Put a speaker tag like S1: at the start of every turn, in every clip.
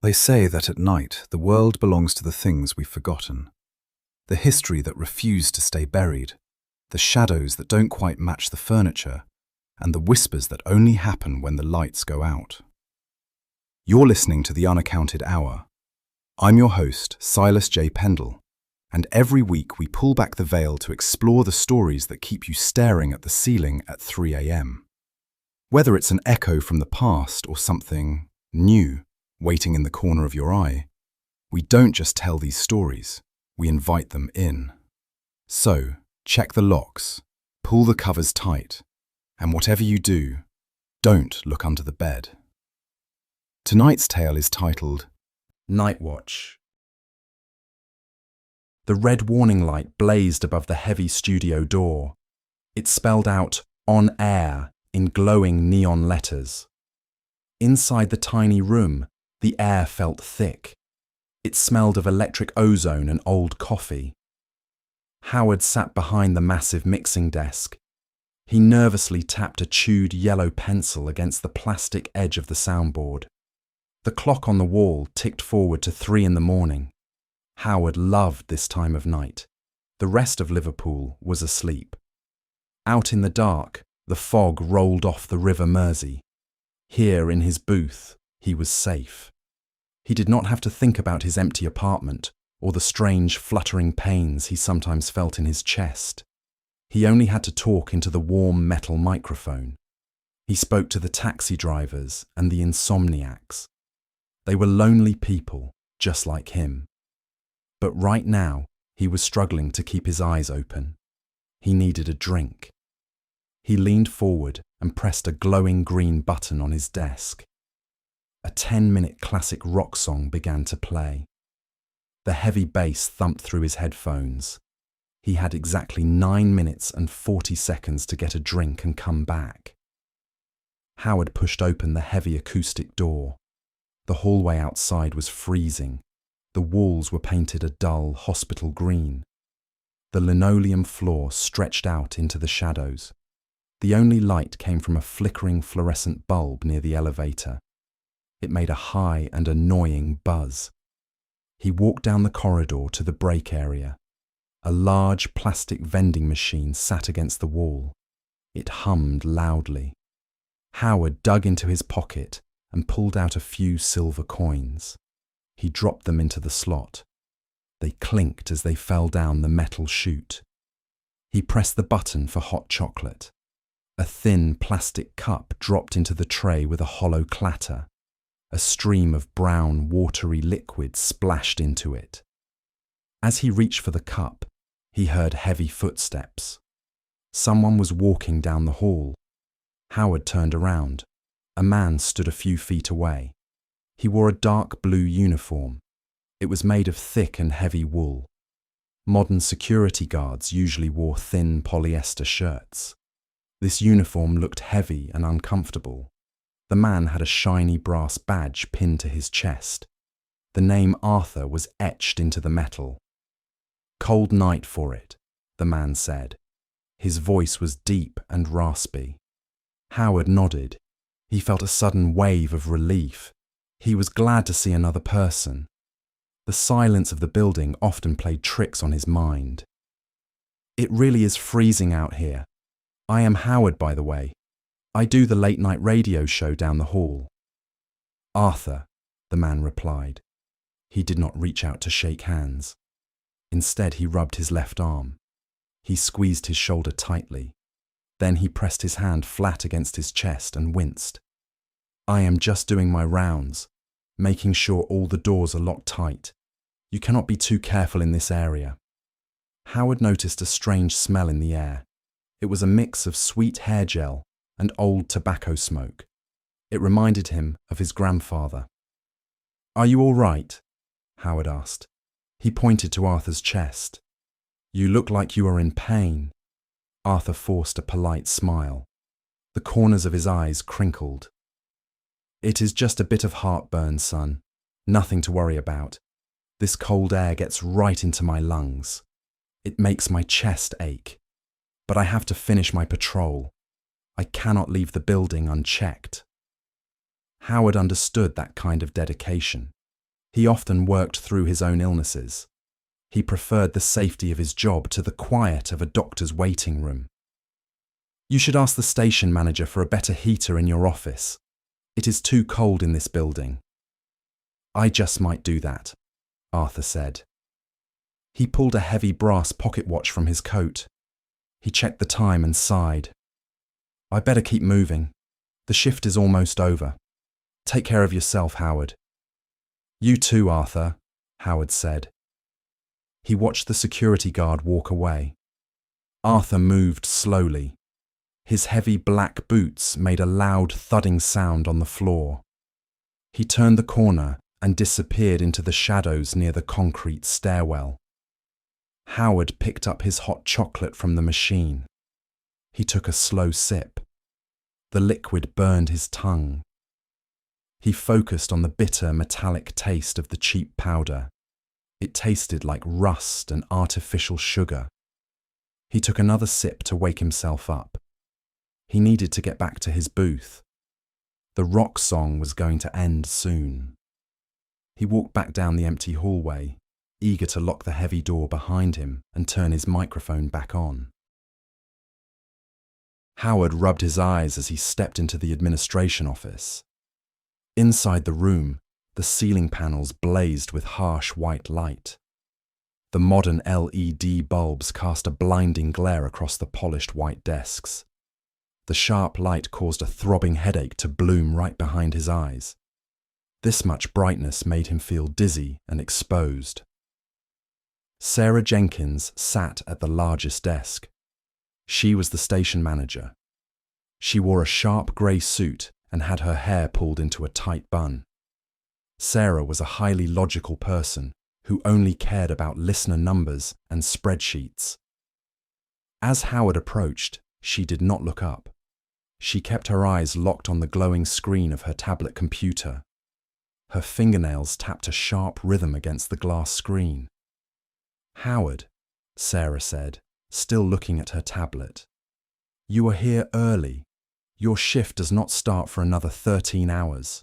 S1: They say that at night the world belongs to the things we've forgotten, the history that refused to stay buried, the shadows that don't quite match the furniture, and the whispers that only happen when the lights go out. You're listening to the Unaccounted Hour. I'm your host, S.J.Pendle, and every week we pull back the veil to explore the stories that keep you staring at the ceiling at 3 a.m. Whether it's an echo from the past or something new waiting in the corner of your eye, we don't just tell these stories, we invite them in. So, check the locks, pull the covers tight, and whatever you do, don't look under the bed. Tonight's tale is titled
S2: Night Watch. The red warning light blazed above the heavy studio door. It spelled out "On Air" in glowing neon letters. Inside the tiny room, the air felt thick. It smelled of electric ozone and old coffee. Howard sat behind the massive mixing desk. He nervously tapped a chewed yellow pencil against the plastic edge of the soundboard. The clock on the wall ticked forward to 3 a.m. Howard loved this time of night. The rest of Liverpool was asleep. Out in the dark, the fog rolled off the River Mersey. Here in his booth, he was safe. He did not have to think about his empty apartment or the strange fluttering pains he sometimes felt in his chest. He only had to talk into the warm metal microphone. He spoke to the taxi drivers and the insomniacs. They were lonely people, just like him. But right now, he was struggling to keep his eyes open. He needed a drink. He leaned forward and pressed a glowing green button on his desk. A 10-minute classic rock song began to play. The heavy bass thumped through his headphones. He had exactly 9 minutes and 40 seconds to get a drink and come back. Howard pushed open the heavy acoustic door. The hallway outside was freezing. The walls were painted a dull hospital green. The linoleum floor stretched out into the shadows. The only light came from a flickering fluorescent bulb near the elevator. It made a high and annoying buzz. He walked down the corridor to the break area. A large plastic vending machine sat against the wall. It hummed loudly. Howard dug into his pocket and pulled out a few silver coins. He dropped them into the slot. They clinked as they fell down the metal chute. He pressed the button for hot chocolate. A thin plastic cup dropped into the tray with a hollow clatter. A stream of brown, watery liquid splashed into it. As he reached for the cup, he heard heavy footsteps. Someone was walking down the hall. Howard turned around. A man stood a few feet away. He wore a dark blue uniform. It was made of thick and heavy wool. Modern security guards usually wore thin polyester shirts. This uniform looked heavy and uncomfortable. The man had a shiny brass badge pinned to his chest. The name Arthur was etched into the metal. "Cold night for it," the man said. His voice was deep and raspy. Howard nodded. He felt a sudden wave of relief. He was glad to see another person. The silence of the building often played tricks on his mind. "It really is freezing out here. I am Howard, by the way. I do the late-night radio show down the hall." "Arthur," the man replied. He did not reach out to shake hands. Instead, he rubbed his left arm. He squeezed his shoulder tightly. Then he pressed his hand flat against his chest and winced. "I am just doing my rounds, making sure all the doors are locked tight. You cannot be too careful in this area." Howard noticed a strange smell in the air. It was a mix of sweet hair gel and old tobacco smoke. It reminded him of his grandfather. "Are you all right?" Howard asked. He pointed to Arthur's chest. "You look like you are in pain." Arthur forced a polite smile. The corners of his eyes crinkled. "It is just a bit of heartburn, son. Nothing to worry about. This cold air gets right into my lungs. It makes my chest ache. But I have to finish my patrol. I cannot leave the building unchecked." Howard understood that kind of dedication. He often worked through his own illnesses. He preferred the safety of his job to the quiet of a doctor's waiting room. You should ask the station manager for a better heater in your office. It is too cold in this building. I just might do that, Arthur said. He pulled a heavy brass pocket watch from his coat. He checked the time and sighed. I better keep moving. The shift is almost over. Take care of yourself, Howard. You too, Arthur, Howard said. He watched the security guard walk away. Arthur moved slowly. His heavy black boots made a loud thudding sound on the floor. He turned the corner and disappeared into the shadows near the concrete stairwell. Howard picked up his hot chocolate from the machine. He took a slow sip. The liquid burned his tongue. He focused on the bitter metallic taste of the cheap powder. It tasted like rust and artificial sugar. He took another sip to wake himself up. He needed to get back to his booth. The rock song was going to end soon. He walked back down the empty hallway, eager to lock the heavy door behind him and turn his microphone back on. Howard rubbed his eyes as he stepped into the administration office. Inside the room, the ceiling panels blazed with harsh white light. The modern LED bulbs cast a blinding glare across the polished white desks. The sharp light caused a throbbing headache to bloom right behind his eyes. This much brightness made him feel dizzy and exposed. Sarah Jenkins sat at the largest desk. She was the station manager. She wore a sharp grey suit and had her hair pulled into a tight bun. Sarah was a highly logical person who only cared about listener numbers and spreadsheets. As Howard approached, she did not look up. She kept her eyes locked on the glowing screen of her tablet computer. Her fingernails tapped a sharp rhythm against the glass screen. Howard, Sarah said, still looking at her tablet. You are here early. Your shift does not start for another 13 hours.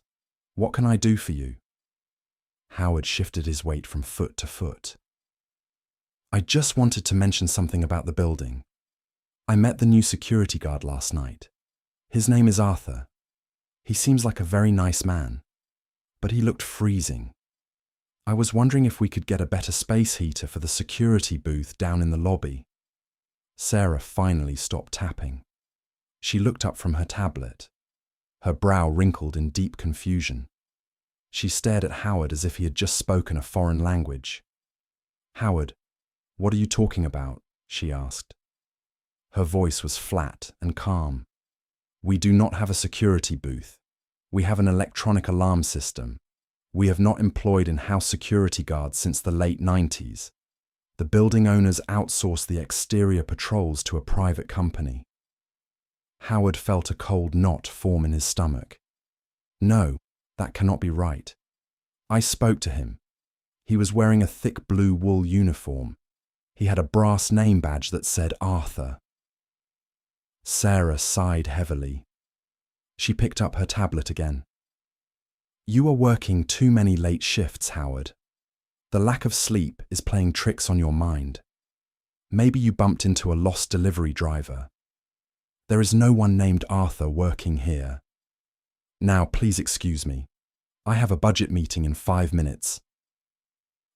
S2: What can I do for you? Howard shifted his weight from foot to foot. I just wanted to mention something about the building. I met the new security guard last night. His name is Arthur. He seems like a very nice man, but he looked freezing. I was wondering if we could get a better space heater for the security booth down in the lobby. Sarah finally stopped tapping. She looked up from her tablet. Her brow wrinkled in deep confusion. She stared at Howard as if he had just spoken a foreign language. Howard, what are you talking about? She asked. Her voice was flat and calm. We do not have a security booth. We have an electronic alarm system. We have not employed in-house security guards since the late 90s. The building owners outsourced the exterior patrols to a private company. Howard felt a cold knot form in his stomach. No, that cannot be right. I spoke to him. He was wearing a thick blue wool uniform. He had a brass name badge that said Arthur. Sarah sighed heavily. She picked up her tablet again. You are working too many late shifts, Howard. The lack of sleep is playing tricks on your mind. Maybe you bumped into a lost delivery driver. There is no one named Arthur working here. Now, please excuse me. I have a budget meeting in 5 minutes.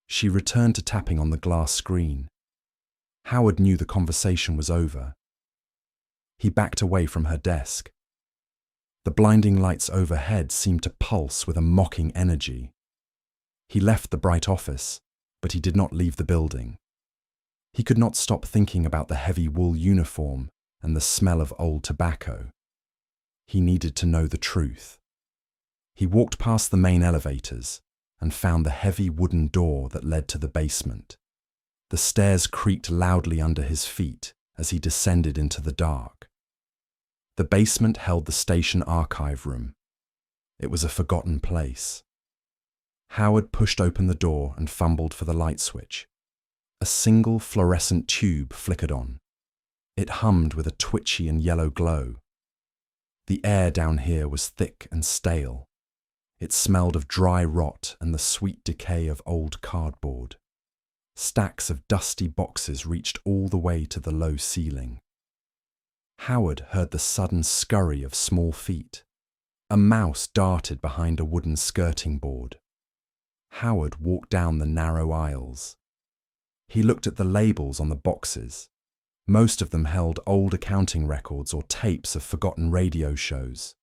S2: She returned to tapping on the glass screen. Howard knew the conversation was over. He backed away from her desk. The blinding lights overhead seemed to pulse with a mocking energy. He left the bright office, but he did not leave the building. He could not stop thinking about the heavy wool uniform and the smell of old tobacco. He needed to know the truth. He walked past the main elevators and found the heavy wooden door that led to the basement. The stairs creaked loudly under his feet as he descended into the dark. The basement held the station archive room. It was a forgotten place. Howard pushed open the door and fumbled for the light switch. A single fluorescent tube flickered on. It hummed with a twitchy and yellow glow. The air down here was thick and stale. It smelled of dry rot and the sweet decay of old cardboard. Stacks of dusty boxes reached all the way to the low ceiling. Howard heard the sudden scurry of small feet. A mouse darted behind a wooden skirting board. Howard walked down the narrow aisles. He looked at the labels on the boxes. Most of them held old accounting records or tapes of forgotten radio shows.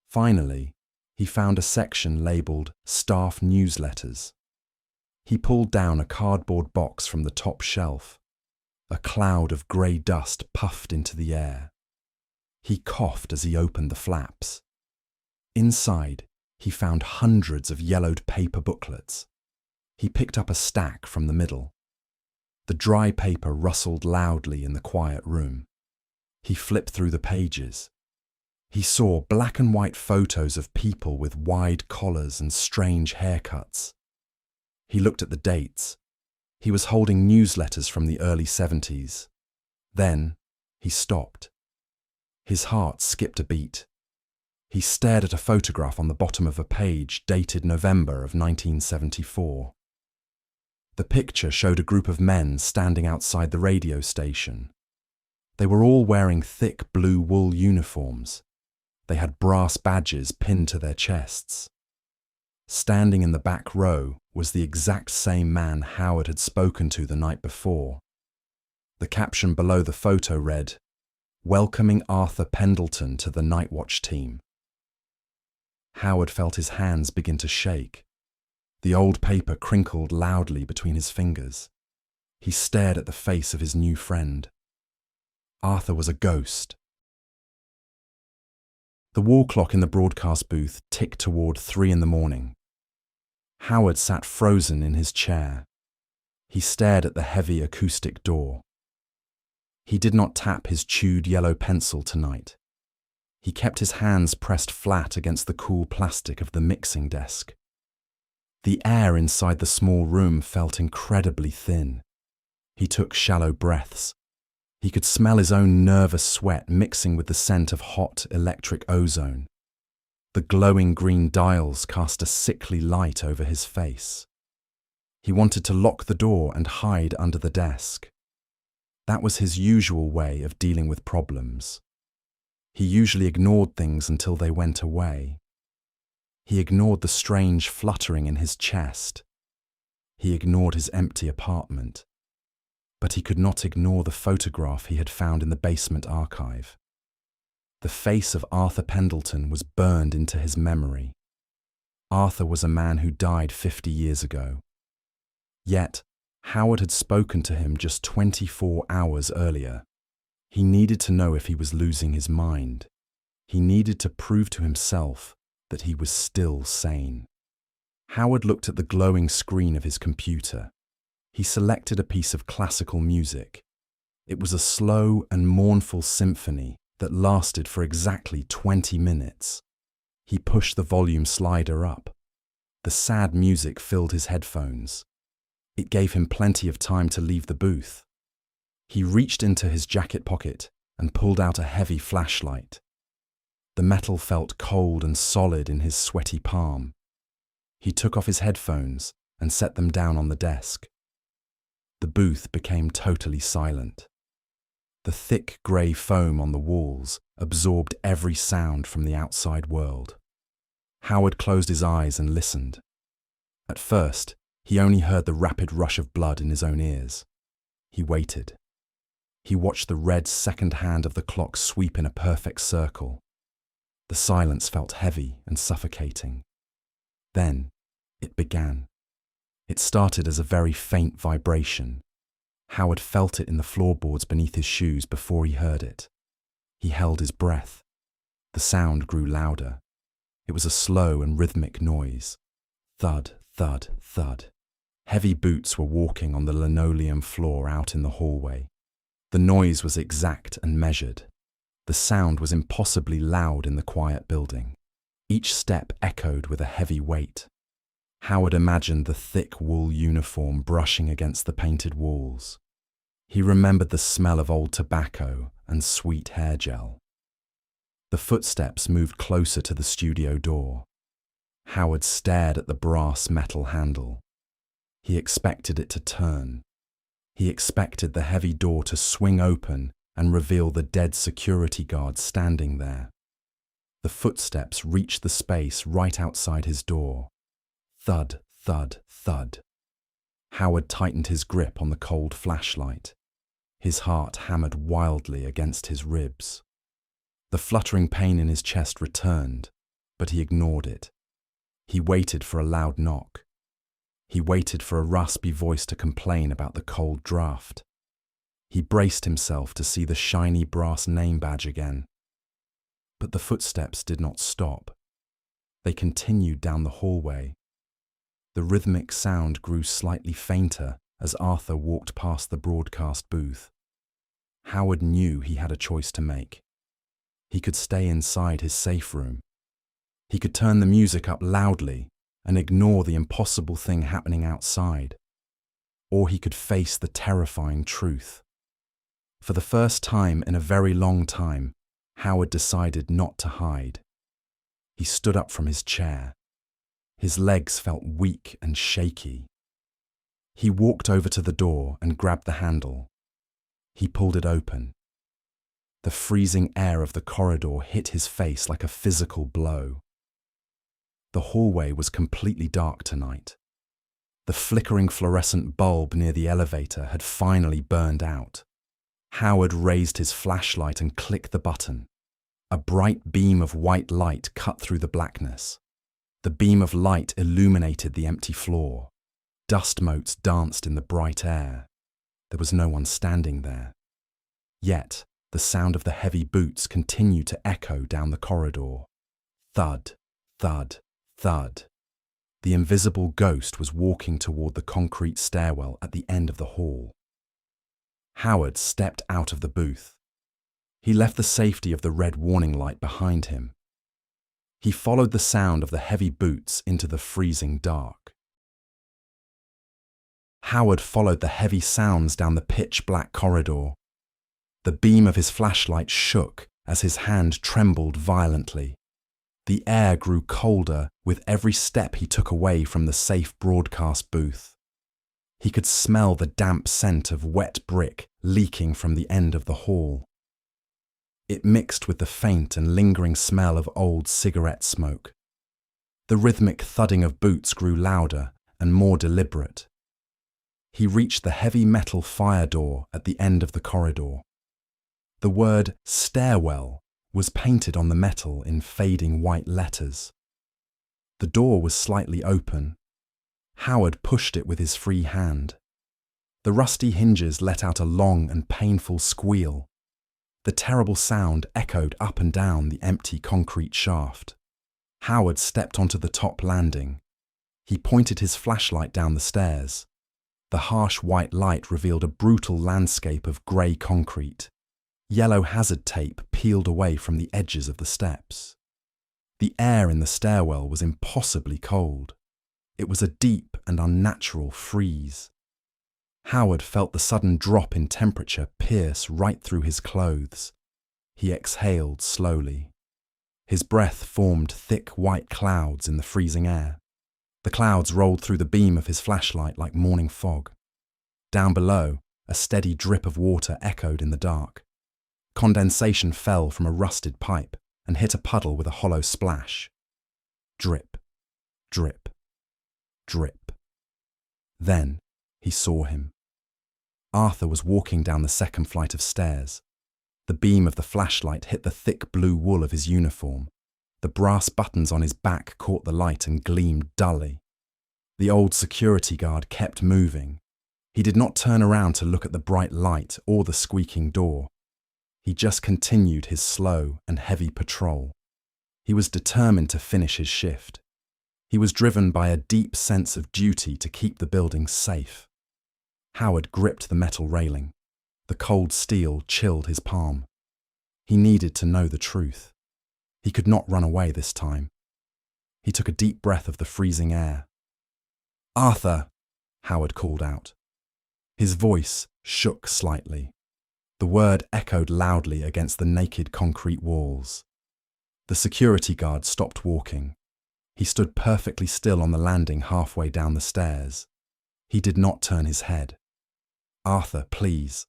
S2: Finally, he found a section labelled Staff Newsletters. He pulled down a cardboard box from the top shelf. A cloud of grey dust puffed into the air. He coughed as he opened the flaps. Inside, he found hundreds of yellowed paper booklets. He picked up a stack from the middle. The dry paper rustled loudly in the quiet room. He flipped through the pages. He saw black and white photos of people with wide collars and strange haircuts. He looked at the dates. He was holding newsletters from the early 70s. Then, he stopped. His heart skipped a beat. He stared at a photograph on the bottom of a page dated November of 1974. The picture showed a group of men standing outside the radio station. They were all wearing thick blue wool uniforms. They had brass badges pinned to their chests. Standing in the back row was the exact same man Howard had spoken to the night before. The caption below the photo read, "Welcoming Arthur Pendleton to the Night Watch team." Howard felt his hands begin to shake. The old paper crinkled loudly between his fingers. He stared at the face of his new friend. Arthur was a ghost. The wall clock in the broadcast booth ticked toward 3 a.m. Howard sat frozen in his chair. He stared at the heavy acoustic door. He did not tap his chewed yellow pencil tonight. He kept his hands pressed flat against the cool plastic of the mixing desk. The air inside the small room felt incredibly thin. He took shallow breaths. He could smell his own nervous sweat mixing with the scent of hot electric ozone. The glowing green dials cast a sickly light over his face. He wanted to lock the door and hide under the desk. That was his usual way of dealing with problems. He usually ignored things until they went away. He ignored the strange fluttering in his chest. He ignored his empty apartment. But he could not ignore the photograph he had found in the basement archive. The face of Arthur Pendleton was burned into his memory. Arthur was a man who died 50 years ago. Yet, Howard had spoken to him just 24 hours earlier. He needed to know if he was losing his mind. He needed to prove to himself that he was still sane. Howard looked at the glowing screen of his computer. He selected a piece of classical music. It was a slow and mournful symphony that lasted for exactly 20 minutes. He pushed the volume slider up. The sad music filled his headphones. It gave him plenty of time to leave the booth. He reached into his jacket pocket and pulled out a heavy flashlight. The metal felt cold and solid in his sweaty palm. He took off his headphones and set them down on the desk. The booth became totally silent. The thick grey foam on the walls absorbed every sound from the outside world. Howard closed his eyes and listened. At first, he only heard the rapid rush of blood in his own ears. He waited. He watched the red second hand of the clock sweep in a perfect circle. The silence felt heavy and suffocating. Then, it began. It started as a very faint vibration. Howard felt it in the floorboards beneath his shoes before he heard it. He held his breath. The sound grew louder. It was a slow and rhythmic noise. Thud, thud, thud. Heavy boots were walking on the linoleum floor out in the hallway. The noise was exact and measured. The sound was impossibly loud in the quiet building. Each step echoed with a heavy weight. Howard imagined the thick wool uniform brushing against the painted walls. He remembered the smell of old tobacco and sweet hair gel. The footsteps moved closer to the studio door. Howard stared at the brass metal handle. He expected it to turn. He expected the heavy door to swing open and reveal the dead security guard standing there. The footsteps reached the space right outside his door. Thud, thud, thud. Howard tightened his grip on the cold flashlight. His heart hammered wildly against his ribs. The fluttering pain in his chest returned, but he ignored it. He waited for a loud knock. He waited for a raspy voice to complain about the cold draft. He braced himself to see the shiny brass name badge again. But the footsteps did not stop. They continued down the hallway. The rhythmic sound grew slightly fainter as Arthur walked past the broadcast booth. Howard knew he had a choice to make. He could stay inside his safe room. He could turn the music up loudly and ignore the impossible thing happening outside. Or he could face the terrifying truth. For the first time in a very long time, Howard decided not to hide. He stood up from his chair. His legs felt weak and shaky. He walked over to the door and grabbed the handle. He pulled it open. The freezing air of the corridor hit his face like a physical blow. The hallway was completely dark tonight. The flickering fluorescent bulb near the elevator had finally burned out. Howard raised his flashlight and clicked the button. A bright beam of white light cut through the blackness. The beam of light illuminated the empty floor. Dust motes danced in the bright air. There was no one standing there. Yet, the sound of the heavy boots continued to echo down the corridor. Thud, thud, thud. The invisible ghost was walking toward the concrete stairwell at the end of the hall. Howard stepped out of the booth. He left the safety of the red warning light behind him. He followed the sound of the heavy boots into the freezing dark. Howard followed the heavy sounds down the pitch-black corridor. The beam of his flashlight shook as his hand trembled violently. The air grew colder with every step he took away from the safe broadcast booth. He could smell the damp scent of wet brick leaking from the end of the hall. It mixed with the faint and lingering smell of old cigarette smoke. The rhythmic thudding of boots grew louder and more deliberate. He reached the heavy metal fire door at the end of the corridor. The word stairwell was painted on the metal in fading white letters. The door was slightly open. Howard pushed it with his free hand. The rusty hinges let out a long and painful squeal. The terrible sound echoed up and down the empty concrete shaft. Howard stepped onto the top landing. He pointed his flashlight down the stairs. The harsh white light revealed a brutal landscape of grey concrete. Yellow hazard tape peeled away from the edges of the steps. The air in the stairwell was impossibly cold. It was a deep and unnatural freeze. Howard felt the sudden drop in temperature pierce right through his clothes. He exhaled slowly. His breath formed thick white clouds in the freezing air. The clouds rolled through the beam of his flashlight like morning fog. Down below, a steady drip of water echoed in the dark. Condensation fell from a rusted pipe and hit a puddle with a hollow splash. Drip, drip, drip. Then he saw him. Arthur was walking down the second flight of stairs. The beam of the flashlight hit the thick blue wool of his uniform. The brass buttons on his back caught the light and gleamed dully. The old security guard kept moving. He did not turn around to look at the bright light or the squeaking door. He just continued his slow and heavy patrol. He was determined to finish his shift. He was driven by a deep sense of duty to keep the building safe. Howard gripped the metal railing. The cold steel chilled his palm. He needed to know the truth. He could not run away this time. He took a deep breath of the freezing air. "Arthur!" Howard called out. His voice shook slightly. The word echoed loudly against the naked concrete walls. The security guard stopped walking. He stood perfectly still on the landing halfway down the stairs. He did not turn his head. "Arthur, please,"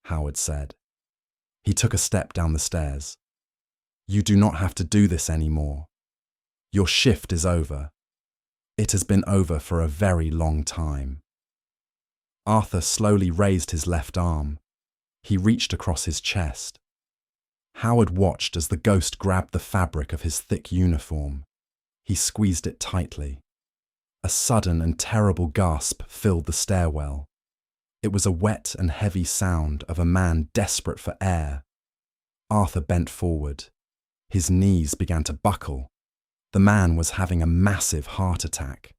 S2: Howard said. He took a step down the stairs. "You do not have to do this anymore. Your shift is over. It has been over for a very long time." Arthur slowly raised his left arm. He reached across his chest. Howard watched as the ghost grabbed the fabric of his thick uniform. He squeezed it tightly. A sudden and terrible gasp filled the stairwell. It was a wet and heavy sound of a man desperate for air. Arthur bent forward. His knees began to buckle. The man was having a massive heart attack.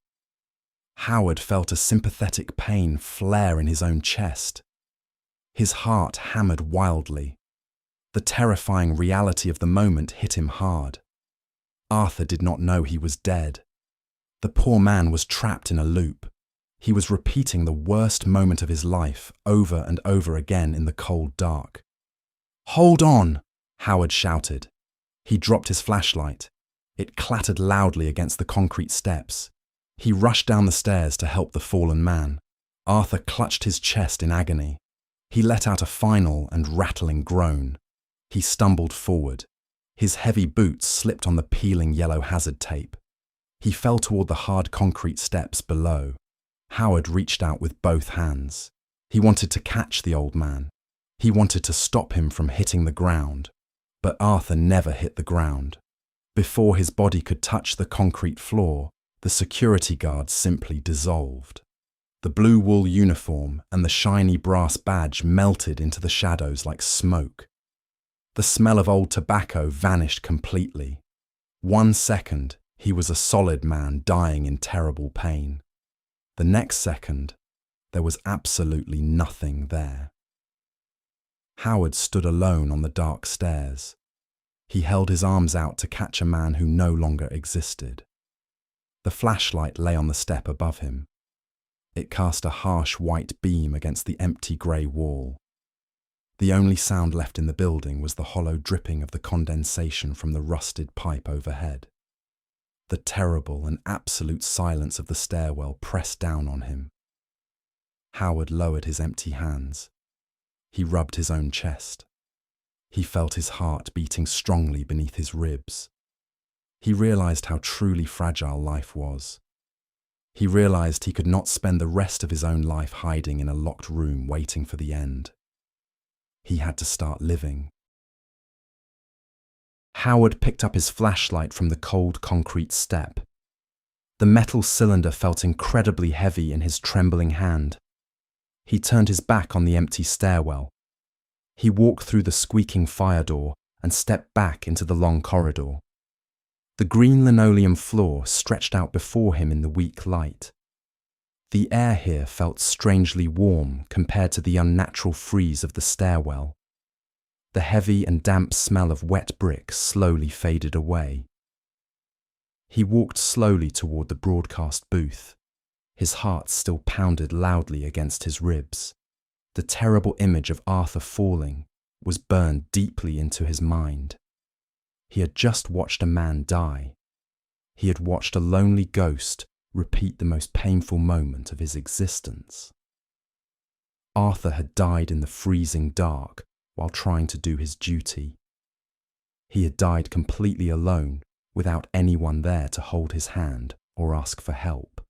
S2: Howard felt a sympathetic pain flare in his own chest. His heart hammered wildly. The terrifying reality of the moment hit him hard. Arthur did not know he was dead. The poor man was trapped in a loop. He was repeating the worst moment of his life over and over again in the cold dark. "Hold on!" Howard shouted. He dropped his flashlight. It clattered loudly against the concrete steps. He rushed down the stairs to help the fallen man. Arthur clutched his chest in agony. He let out a final and rattling groan. He stumbled forward. His heavy boots slipped on the peeling yellow hazard tape. He fell toward the hard concrete steps below. Howard reached out with both hands. He wanted to catch the old man. He wanted to stop him from hitting the ground. But Arthur never hit the ground. Before his body could touch the concrete floor, the security guard simply dissolved. The blue wool uniform and the shiny brass badge melted into the shadows like smoke. The smell of old tobacco vanished completely. 1 second, he was a solid man dying in terrible pain. The next second, there was absolutely nothing there. Howard stood alone on the dark stairs. He held his arms out to catch a man who no longer existed. The flashlight lay on the step above him. It cast a harsh white beam against the empty grey wall. The only sound left in the building was the hollow dripping of the condensation from the rusted pipe overhead. The terrible and absolute silence of the stairwell pressed down on him. Howard lowered his empty hands. He rubbed his own chest. He felt his heart beating strongly beneath his ribs. He realized how truly fragile life was. He realized he could not spend the rest of his own life hiding in a locked room waiting for the end. He had to start living. Howard picked up his flashlight from the cold concrete step. The metal cylinder felt incredibly heavy in his trembling hand. He turned his back on the empty stairwell. He walked through the squeaking fire door and stepped back into the long corridor. The green linoleum floor stretched out before him in the weak light. The air here felt strangely warm compared to the unnatural freeze of the stairwell. The heavy and damp smell of wet bricks slowly faded away. He walked slowly toward the broadcast booth. His heart still pounded loudly against his ribs. The terrible image of Arthur falling was burned deeply into his mind. He had just watched a man die. He had watched a lonely ghost repeat the most painful moment of his existence. Arthur had died in the freezing dark while trying to do his duty. He had died completely alone, without anyone there to hold his hand or ask for help.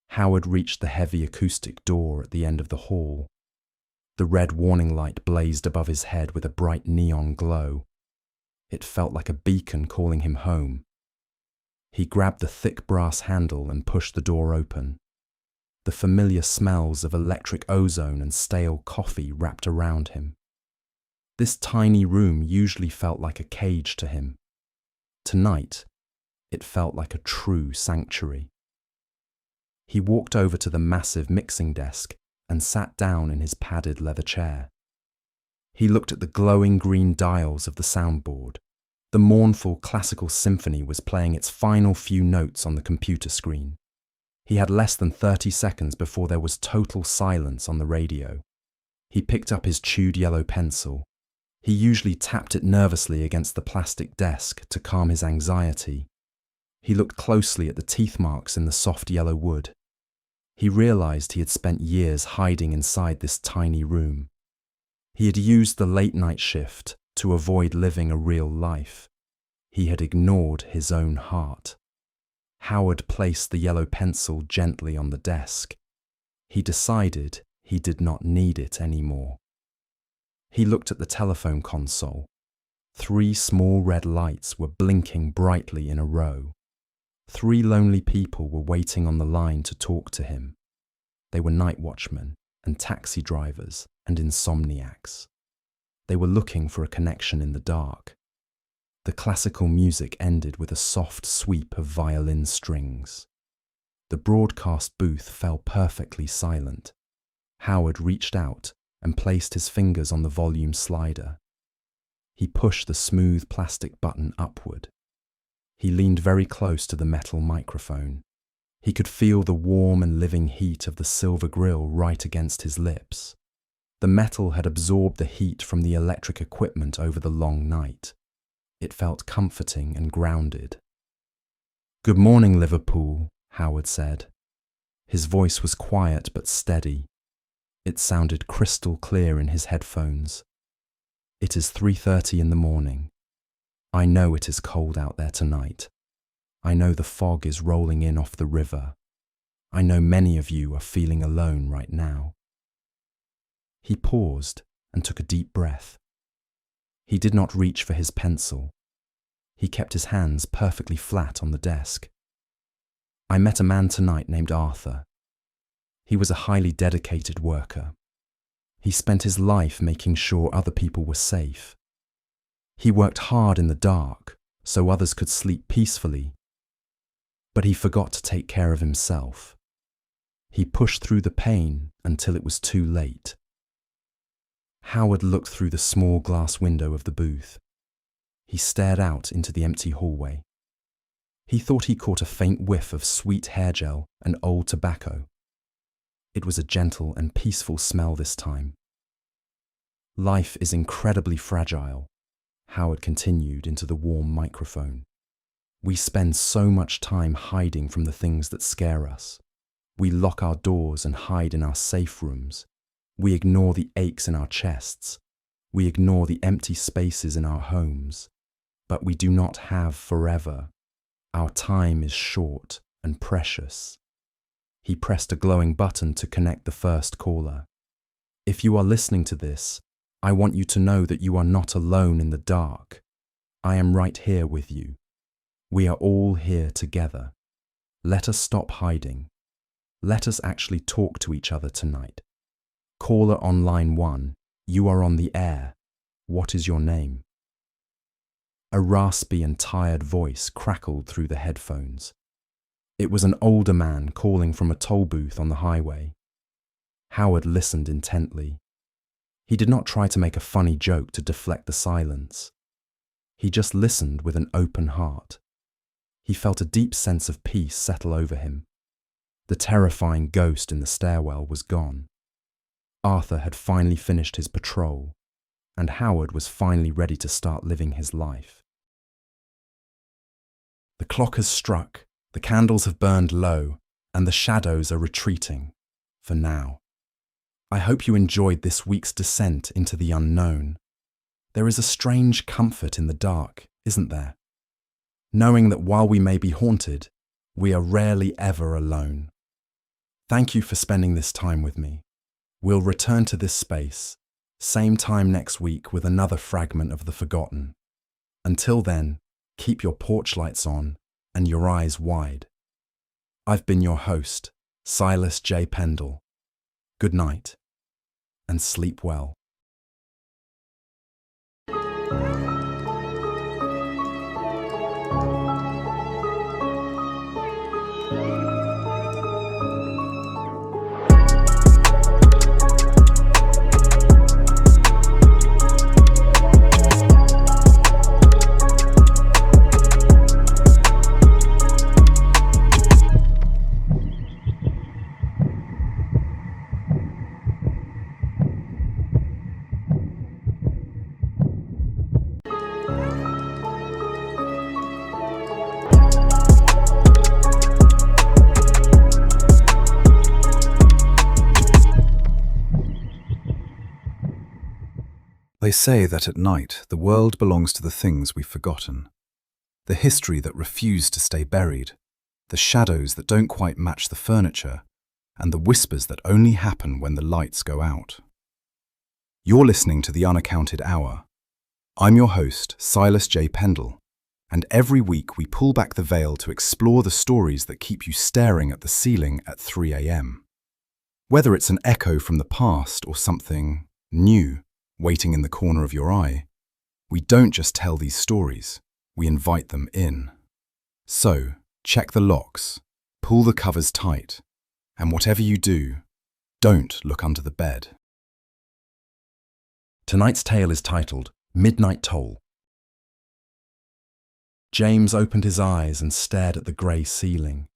S2: Howard reached the heavy acoustic door at the end of the hall. The red warning light blazed above his head with a bright neon glow. It felt like a beacon calling him home. He grabbed the thick brass handle and pushed the door open. The familiar smells of electric ozone and stale coffee wrapped around him. This tiny room usually felt like a cage to him. Tonight, it felt like a true sanctuary. He walked over to the massive mixing desk and sat down in his padded leather chair. He looked at the glowing green dials of the soundboard. The mournful classical symphony was playing its final few notes on the computer screen. He had less than 30 seconds before there was total silence on the radio. He picked up his chewed yellow pencil. He usually tapped it nervously against the plastic desk to calm his anxiety. He looked closely at the teeth marks in the soft yellow wood. He realized he had spent years hiding inside this tiny room. He had used the late-night shift to avoid living a real life. He had ignored his own heart. Howard placed the yellow pencil gently on the desk. He decided he did not need it anymore. He looked at the telephone console. 3 small red lights were blinking brightly in a row. 3 lonely people were waiting on the line to talk to him. They were night watchmen and taxi drivers and insomniacs. They were looking for a connection in the dark. The classical music ended with a soft sweep of violin strings. The broadcast booth fell perfectly silent. Howard reached out and placed his fingers on the volume slider. He pushed the smooth plastic button upward. He leaned very close to the metal microphone. He could feel the warm and living heat of the silver grill right against his lips. The metal had absorbed the heat from the electric equipment over the long night. It felt comforting and grounded. "Good morning, Liverpool," Howard said. His voice was quiet but steady. It sounded crystal clear in his headphones. "It is 3:30 in the morning. I know it is cold out there tonight. I know the fog is rolling in off the river. I know many of you are feeling alone right now." He paused and took a deep breath. He did not reach for his pencil. He kept his hands perfectly flat on the desk. "I met a man tonight named Arthur. He was a highly dedicated worker. He spent his life making sure other people were safe. He worked hard in the dark so others could sleep peacefully. But he forgot to take care of himself. He pushed through the pain until it was too late." Howard looked through the small glass window of the booth. He stared out into the empty hallway. He thought he caught a faint whiff of sweet hair gel and old tobacco. It was a gentle and peaceful smell this time. "Life is incredibly fragile," Howard continued into the warm microphone. "We spend so much time hiding from the things that scare us. We lock our doors and hide in our safe rooms. We ignore the aches in our chests. We ignore the empty spaces in our homes. But we do not have forever. Our time is short and precious." He pressed a glowing button to connect the first caller. "If you are listening to this, I want you to know that you are not alone in the dark. I am right here with you. We are all here together. Let us stop hiding. Let us actually talk to each other tonight. Caller on line 1, you are on the air. What is your name?" A raspy and tired voice crackled through the headphones. It was an older man calling from a toll booth on the highway. Howard listened intently. He did not try to make a funny joke to deflect the silence. He just listened with an open heart. He felt a deep sense of peace settle over him. The terrifying ghost in the stairwell was gone. Arthur had finally finished his patrol, and Howard was finally ready to start living his life. The clock has struck, the candles have burned low, and the shadows are retreating, for now. I hope you enjoyed this week's descent into the unknown. There is a strange comfort in the dark, isn't there? Knowing that while we may be haunted, we are rarely ever alone. Thank you for spending this time with me. We'll return to this space, same time next week with another fragment of the forgotten. Until then, keep your porch lights on and your eyes wide. I've been your host, S.J.Pendle. Good night, and sleep well.
S1: They say that at night the world belongs to the things we've forgotten. The history that refused to stay buried, the shadows that don't quite match the furniture, and the whispers that only happen when the lights go out. You're listening to the Unaccounted Hour. I'm your host, S.J.Pendle, and every week we pull back the veil to explore the stories that keep you staring at the ceiling at 3 a.m. Whether it's an echo from the past or something new waiting in the corner of your eye, we don't just tell these stories, we invite them in. So, check the locks, pull the covers tight, and whatever you do, don't look under the bed.
S2: Tonight's tale is titled Midnight Toll. James opened his eyes and stared at the grey ceiling.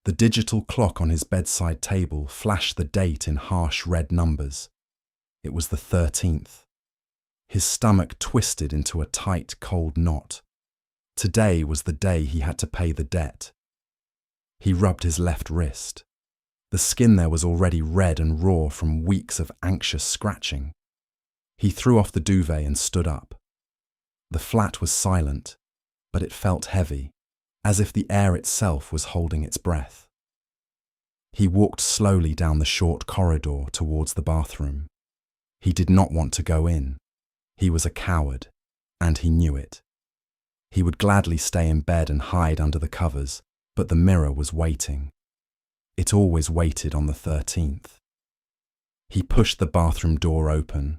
S2: The digital clock on his bedside table flashed the date in harsh red numbers. It was the 13th. His stomach twisted into a tight, cold knot. Today was the day he had to pay the debt. He rubbed his left wrist. The skin there was already red and raw from weeks of anxious scratching. He threw off the duvet and stood up. The flat was silent, but it felt heavy, as if the air itself was holding its breath. He walked slowly down the short corridor towards the bathroom. He did not want to go in. He was a coward, and he knew it. He would gladly stay in bed and hide under the covers, but the mirror was waiting. It always waited on the 13th. He pushed the bathroom door open.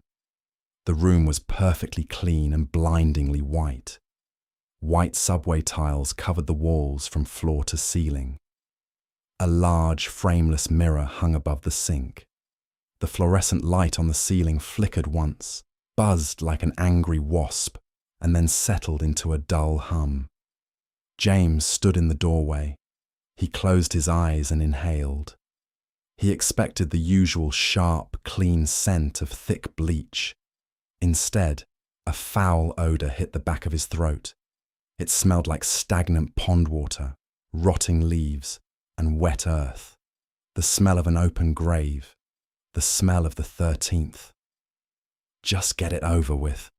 S2: The room was perfectly clean and blindingly white. White subway tiles covered the walls from floor to ceiling. A large, frameless mirror hung above the sink. The fluorescent light on the ceiling flickered once, buzzed like an angry wasp, and then settled into a dull hum. James stood in the doorway. He closed his eyes and inhaled. He expected the usual sharp, clean scent of thick bleach. Instead, a foul odour hit the back of his throat. It smelled like stagnant pond water, rotting leaves, and wet earth. The smell of an open grave. The smell of the 13th. "Just get it over with,"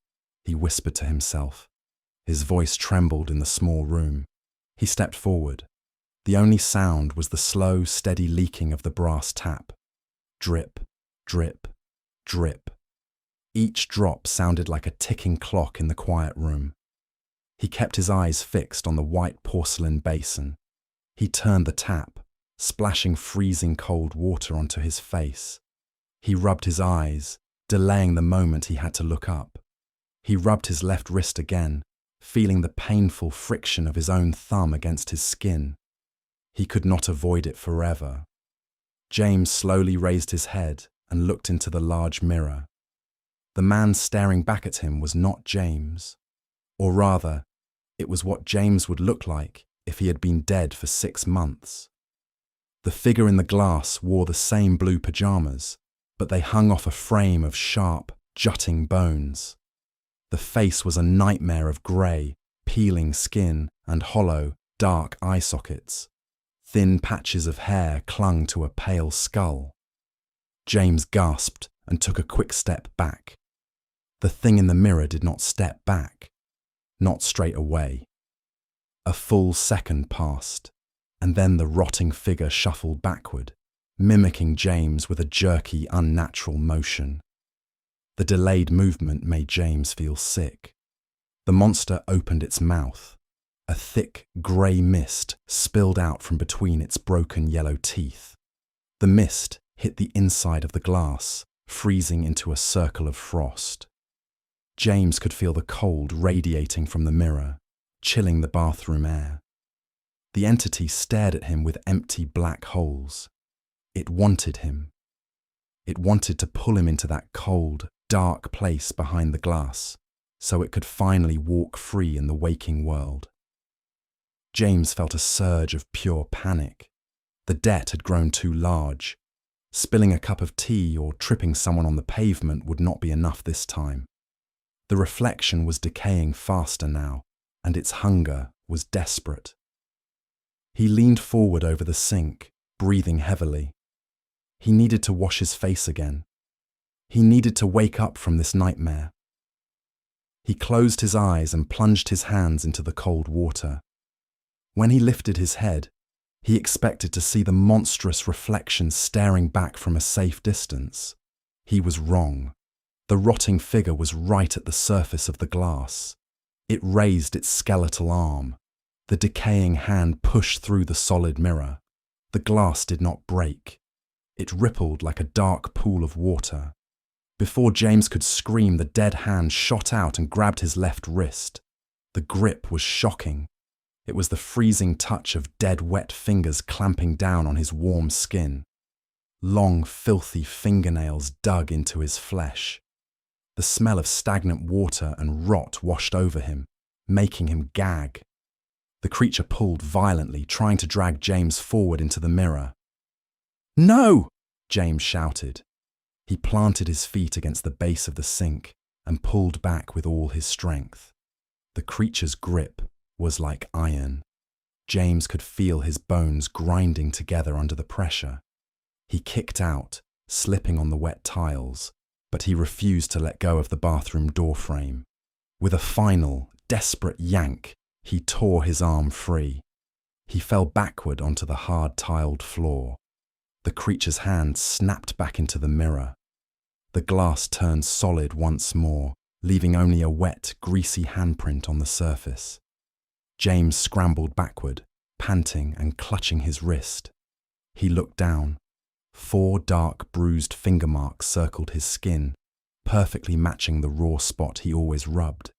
S2: he whispered to himself. His voice trembled in the small room. He stepped forward. The only sound was the slow, steady leaking of the brass tap. Drip, drip, drip. Each drop sounded like a ticking clock in the quiet room. He kept his eyes fixed on the white porcelain basin. He turned the tap, splashing freezing cold water onto his face. He rubbed his eyes, delaying the moment he had to look up. He rubbed his left wrist again, feeling the painful friction of his own thumb against his skin. He could not avoid it forever. James slowly raised his head and looked into the large mirror. The man staring back at him was not James. Or rather, it was what James would look like if he had been dead for 6 months. The figure in the glass wore the same blue pajamas, but they hung off a frame of sharp, jutting bones. The face was a nightmare of grey, peeling skin and hollow, dark eye sockets. Thin patches of hair clung to a pale skull. James gasped and took a quick step back. The thing in the mirror did not step back. Not straight away. A full second passed, and then the rotting figure shuffled backward, mimicking James with a jerky, unnatural motion. The delayed movement made James feel sick. The monster opened its mouth. A thick, grey mist spilled out from between its broken yellow teeth. The mist hit the inside of the glass, freezing into a circle of frost. James could feel the cold radiating from the mirror, chilling the bathroom air. The entity stared at him with empty black holes. It wanted him. It wanted to pull him into that cold, dark place behind the glass, so it could finally walk free in the waking world. James felt a surge of pure panic. The debt had grown too large. Spilling a cup of tea or tripping someone on the pavement would not be enough this time. The reflection was decaying faster now, and its hunger was desperate. He leaned forward over the sink, breathing heavily. He needed to wash his face again. He needed to wake up from this nightmare, He closed his eyes and plunged his hands into the cold water. When he lifted his head, he expected to see the monstrous reflection staring back from a safe distance. He was wrong. The rotting figure was right at the surface of the glass. It raised its skeletal arm. The decaying hand pushed through the solid mirror. The glass did not break. It rippled like a dark pool of water. Before James could scream, the dead hand shot out and grabbed his left wrist. The grip was shocking. It was the freezing touch of dead, wet fingers clamping down on his warm skin. Long, filthy fingernails dug into his flesh. The smell of stagnant water and rot washed over him, making him gag. The creature pulled violently, trying to drag James forward into the mirror. "No!" James shouted. He planted his feet against the base of the sink and pulled back with all his strength. The creature's grip was like iron. James could feel his bones grinding together under the pressure. He kicked out, slipping on the wet tiles, but he refused to let go of the bathroom door frame. With a final, desperate yank, he tore his arm free. He fell backward onto the hard tiled floor. The creature's hand snapped back into the mirror. The glass turned solid once more, leaving only a wet, greasy handprint on the surface. James scrambled backward, panting and clutching his wrist. He looked down. 4 dark, bruised finger marks circled his skin, perfectly matching the raw spot he always rubbed.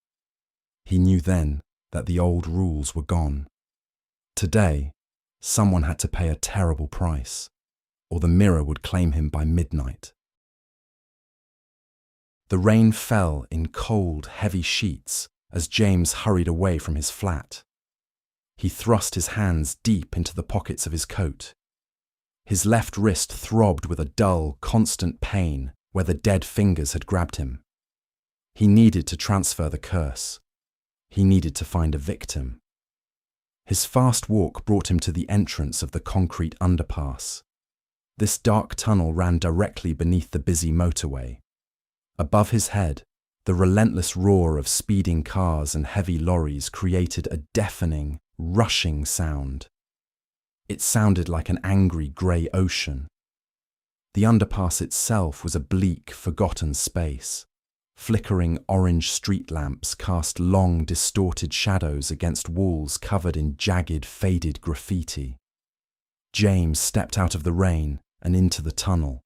S2: He knew then that the old rules were gone. Today, someone had to pay a terrible price, or the mirror would claim him by midnight. The rain fell in cold, heavy sheets as James hurried away from his flat. He thrust his hands deep into the pockets of his coat. His left wrist throbbed with a dull, constant pain where the dead fingers had grabbed him. He needed to transfer the curse. He needed to find a victim. His fast walk brought him to the entrance of the concrete underpass. This dark tunnel ran directly beneath the busy motorway. Above his head, the relentless roar of speeding cars and heavy lorries created a deafening, rushing sound. It sounded like an angry grey ocean. The underpass itself was a bleak, forgotten space. Flickering orange street lamps cast long, distorted shadows against walls covered in jagged, faded graffiti. James stepped out of the rain and into the tunnel.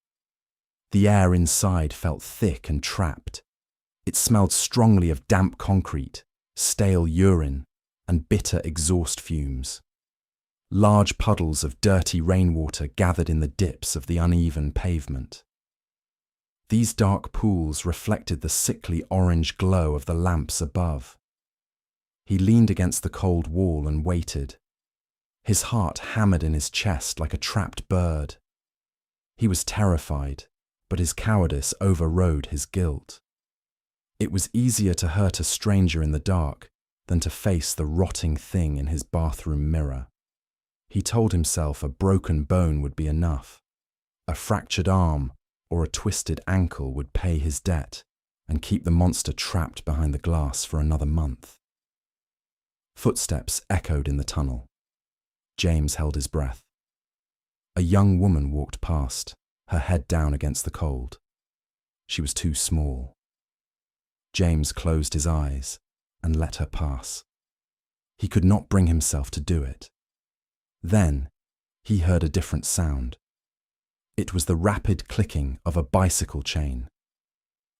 S2: The air inside felt thick and trapped. It smelled strongly of damp concrete, stale urine, and bitter exhaust fumes. Large puddles of dirty rainwater gathered in the dips of the uneven pavement. These dark pools reflected the sickly orange glow of the lamps above. He leaned against the cold wall and waited. His heart hammered in his chest like a trapped bird. He was terrified, but his cowardice overrode his guilt. It was easier to hurt a stranger in the dark than to face the rotting thing in his bathroom mirror. He told himself a broken bone would be enough. A fractured arm or a twisted ankle would pay his debt and keep the monster trapped behind the glass for another month. Footsteps echoed in the tunnel. James held his breath. A young woman walked past, her head down against the cold. She was too small. James closed his eyes and let her pass. He could not bring himself to do it. Then he heard a different sound. It was the rapid clicking of a bicycle chain.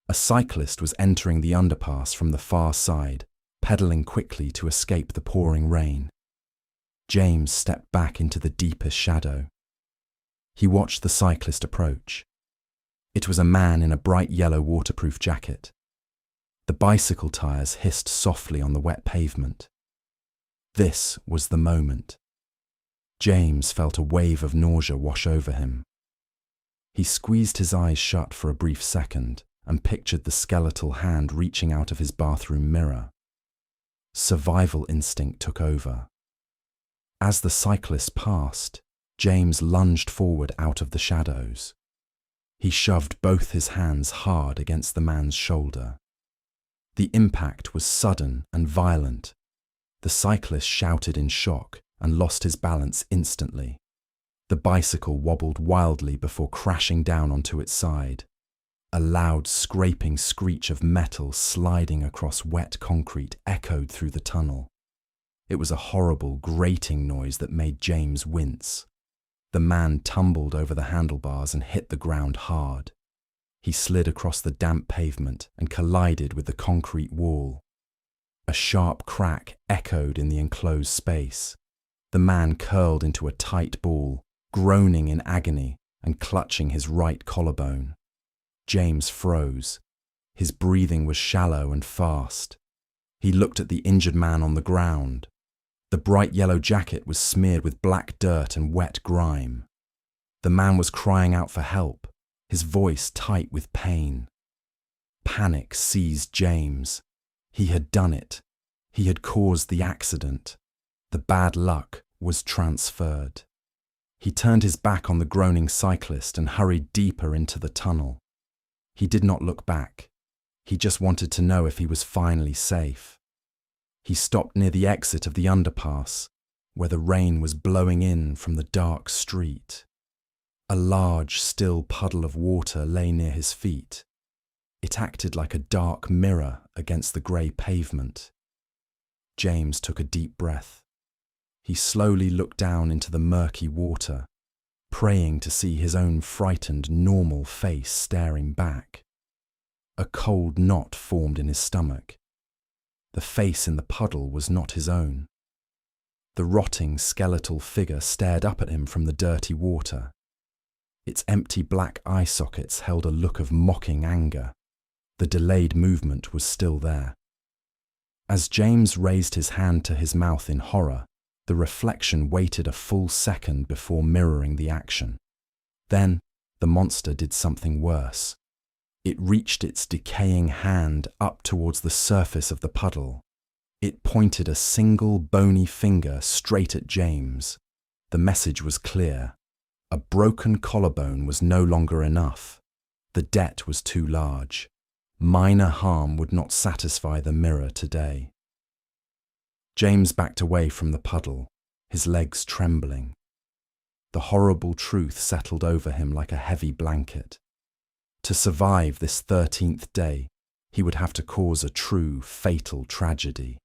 S2: A cyclist was entering the underpass from the far side, pedalling quickly to escape the pouring rain. James stepped back into the deepest shadow. He watched the cyclist approach. It was a man in a bright yellow waterproof jacket. The bicycle tires hissed softly on the wet pavement. This was the moment. James felt a wave of nausea wash over him. He squeezed his eyes shut for a brief second and pictured the skeletal hand reaching out of his bathroom mirror. Survival instinct took over. As the cyclist passed, James lunged forward out of the shadows. He shoved both his hands hard against the man's shoulder. The impact was sudden and violent. The cyclist shouted in shock and lost his balance instantly. The bicycle wobbled wildly before crashing down onto its side. A loud scraping screech of metal sliding across wet concrete echoed through the tunnel. It was a horrible, grating noise that made James wince. The man tumbled over the handlebars and hit the ground hard. He slid across the damp pavement and collided with the concrete wall. A sharp crack echoed in the enclosed space. The man curled into a tight ball, groaning in agony and clutching his right collarbone. James froze. His breathing was shallow and fast. He looked at the injured man on the ground. The bright yellow jacket was smeared with black dirt and wet grime. The man was crying out for help, his voice tight with pain. Panic seized James. He had done it. He had caused the accident. The bad luck was transferred. He turned his back on the groaning cyclist and hurried deeper into the tunnel. He did not look back. He just wanted to know if he was finally safe. He stopped near the exit of the underpass, where the rain was blowing in from the dark street. A large, still puddle of water lay near his feet. It acted like a dark mirror against the grey pavement. James took a deep breath. He slowly looked down into the murky water, praying to see his own frightened, normal face staring back. A cold knot formed in his stomach. The face in the puddle was not his own. The rotting, skeletal figure stared up at him from the dirty water. Its empty black eye sockets held a look of mocking anger. The delayed movement was still there. As James raised his hand to his mouth in horror, the reflection waited a full second before mirroring the action. Then, the monster did something worse. It reached its decaying hand up towards the surface of the puddle. It pointed a single bony finger straight at James. The message was clear. A broken collarbone was no longer enough. The debt was too large. Minor harm would not satisfy the mirror today. James backed away from the puddle, his legs trembling. The horrible truth settled over him like a heavy blanket. To survive this 13th day, he would have to cause a true, fatal tragedy.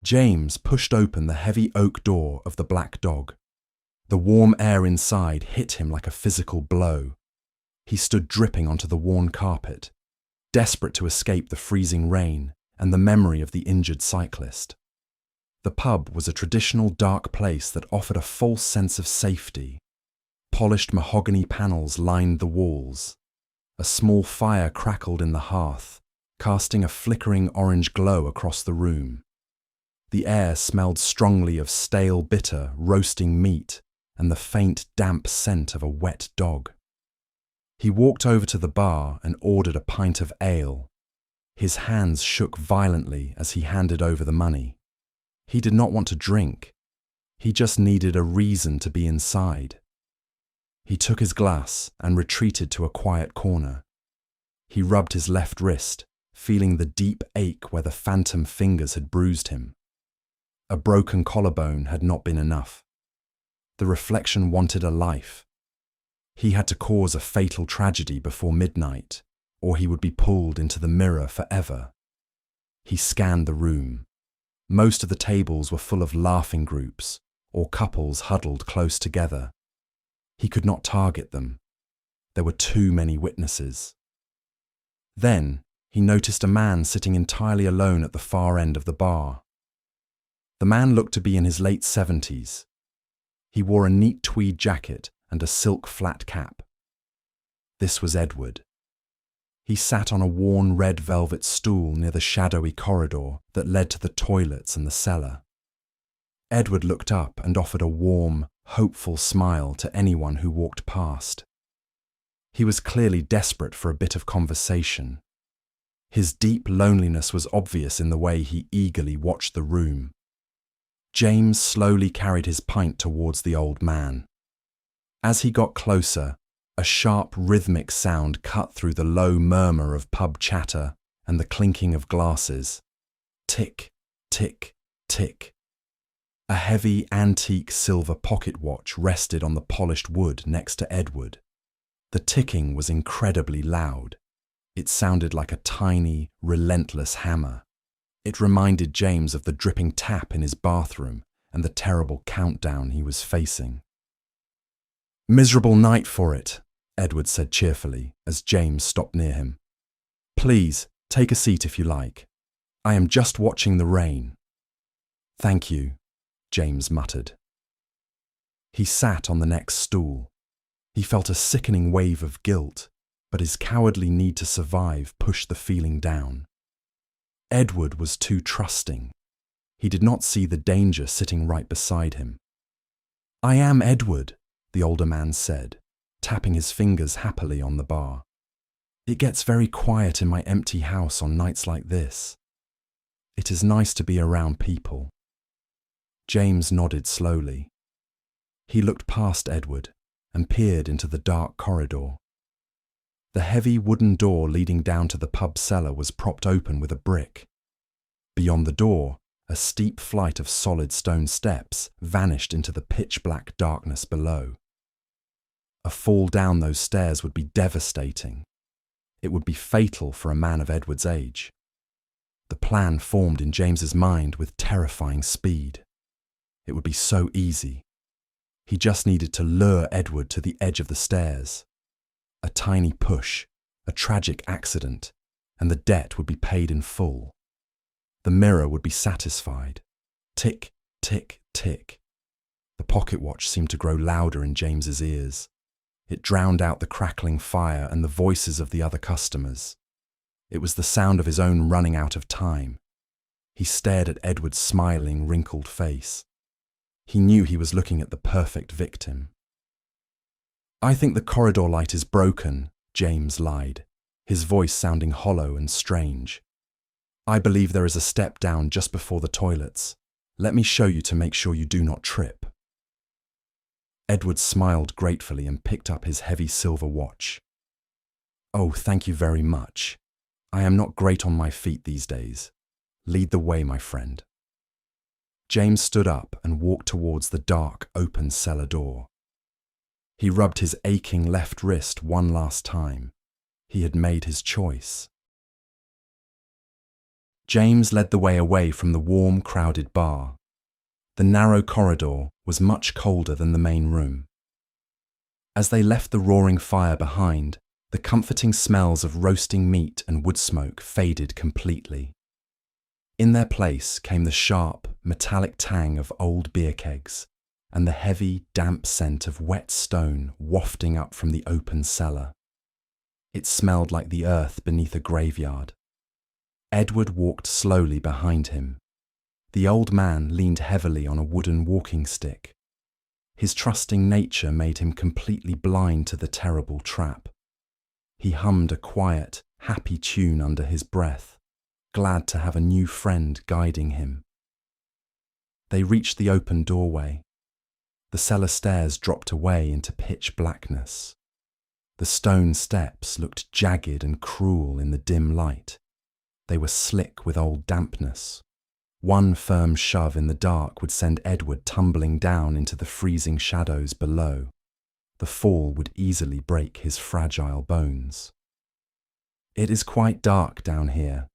S2: James pushed open the heavy oak door of the Black Dog. The warm air inside hit him like a physical blow. He stood dripping onto the worn carpet, desperate to escape the freezing rain and the memory of the injured cyclist. The pub was a traditional dark place that offered a false sense of safety. Polished mahogany panels lined the walls. A small fire crackled in the hearth, casting a flickering orange glow across the room. The air smelled strongly of stale, bitter, roasting meat and the faint, damp scent of a wet dog. He walked over to the bar and ordered a pint of ale. His hands shook violently as he handed over the money. He did not want to drink. He just needed a reason to be inside. He took his glass and retreated to a quiet corner. He rubbed his left wrist, feeling the deep ache where the phantom fingers had bruised him. A broken collarbone had not been enough. The reflection wanted a life. He had to cause a fatal tragedy before midnight, or he would be pulled into the mirror forever. He scanned the room. Most of the tables were full of laughing groups, or couples huddled close together. He could not target them. There were too many witnesses. Then, he noticed a man sitting entirely alone at the far end of the bar. The man looked to be in his late 70s. He wore a neat tweed jacket and a silk flat cap. This was Edward. He sat on a worn red velvet stool near the shadowy corridor that led to the toilets and the cellar. Edward looked up and offered a warm, hopeful smile to anyone who walked past. He was clearly desperate for a bit of conversation. His deep loneliness was obvious in the way he eagerly watched the room. James slowly carried his pint towards the old man. As he got closer, A sharp, rhythmic sound cut through the low murmur of pub chatter and the clinking of glasses. Tick, tick, tick. A heavy, antique silver pocket watch rested on the polished wood next to Edward. The ticking was incredibly loud. It sounded like a tiny, relentless hammer. It reminded James of the dripping tap in his bathroom and the terrible countdown he was facing. "Miserable night for it," Edward said cheerfully as James stopped near him. "Please, take a seat if you like. I am just watching the rain." "Thank you," James muttered. He sat on the next stool. He felt a sickening wave of guilt, but his cowardly need to survive pushed the feeling down. Edward was too trusting. He did not see the danger sitting right beside him. "I am Edward," the older man said, tapping his fingers happily on the bar. "It gets very quiet in my empty house on nights like this. It is nice to be around people." James nodded slowly. He looked past Edward and peered into the dark corridor. The heavy wooden door leading down to the pub cellar was propped open with a brick. Beyond the door, a steep flight of solid stone steps vanished into the pitch-black darkness below. A fall down those stairs would be devastating. It would be fatal for a man of Edward's age. The plan formed in James's mind with terrifying speed. It would be so easy. He just needed to lure Edward to the edge of the stairs. A tiny push, a tragic accident, and the debt would be paid in full. The mirror would be satisfied. Tick, tick, tick. The pocket watch seemed to grow louder in James's ears. It drowned out the crackling fire and the voices of the other customers. It was the sound of his own running out of time. He stared at Edward's smiling, wrinkled face. He knew he was looking at the perfect victim. "I think the corridor light is broken," James lied, his voice sounding hollow and strange. "I believe there is a step down just before the toilets. Let me show you to make sure you do not trip." Edward smiled gratefully and picked up his heavy silver watch. "Oh, thank you very much. I am not great on my feet these days. Lead the way, my friend." James stood up and walked towards the dark, open cellar door. He rubbed his aching left wrist one last time. He had made his choice. James led the way away from the warm, crowded bar. The narrow corridor was much colder than the main room. As they left the roaring fire behind, the comforting smells of roasting meat and wood smoke faded completely. In their place came the sharp, metallic tang of old beer kegs and the heavy, damp scent of wet stone wafting up from the open cellar. It smelled like the earth beneath a graveyard. Edward walked slowly behind him. The old man leaned heavily on a wooden walking stick. His trusting nature made him completely blind to the terrible trap. He hummed a quiet, happy tune under his breath, glad to have a new friend guiding him. They reached the open doorway. The cellar stairs dropped away into pitch blackness. The stone steps looked jagged and cruel in the dim light. They were slick with old dampness. One firm shove in the dark would send Edward tumbling down into the freezing shadows below. The fall would easily break his fragile bones. "It is quite dark down here,"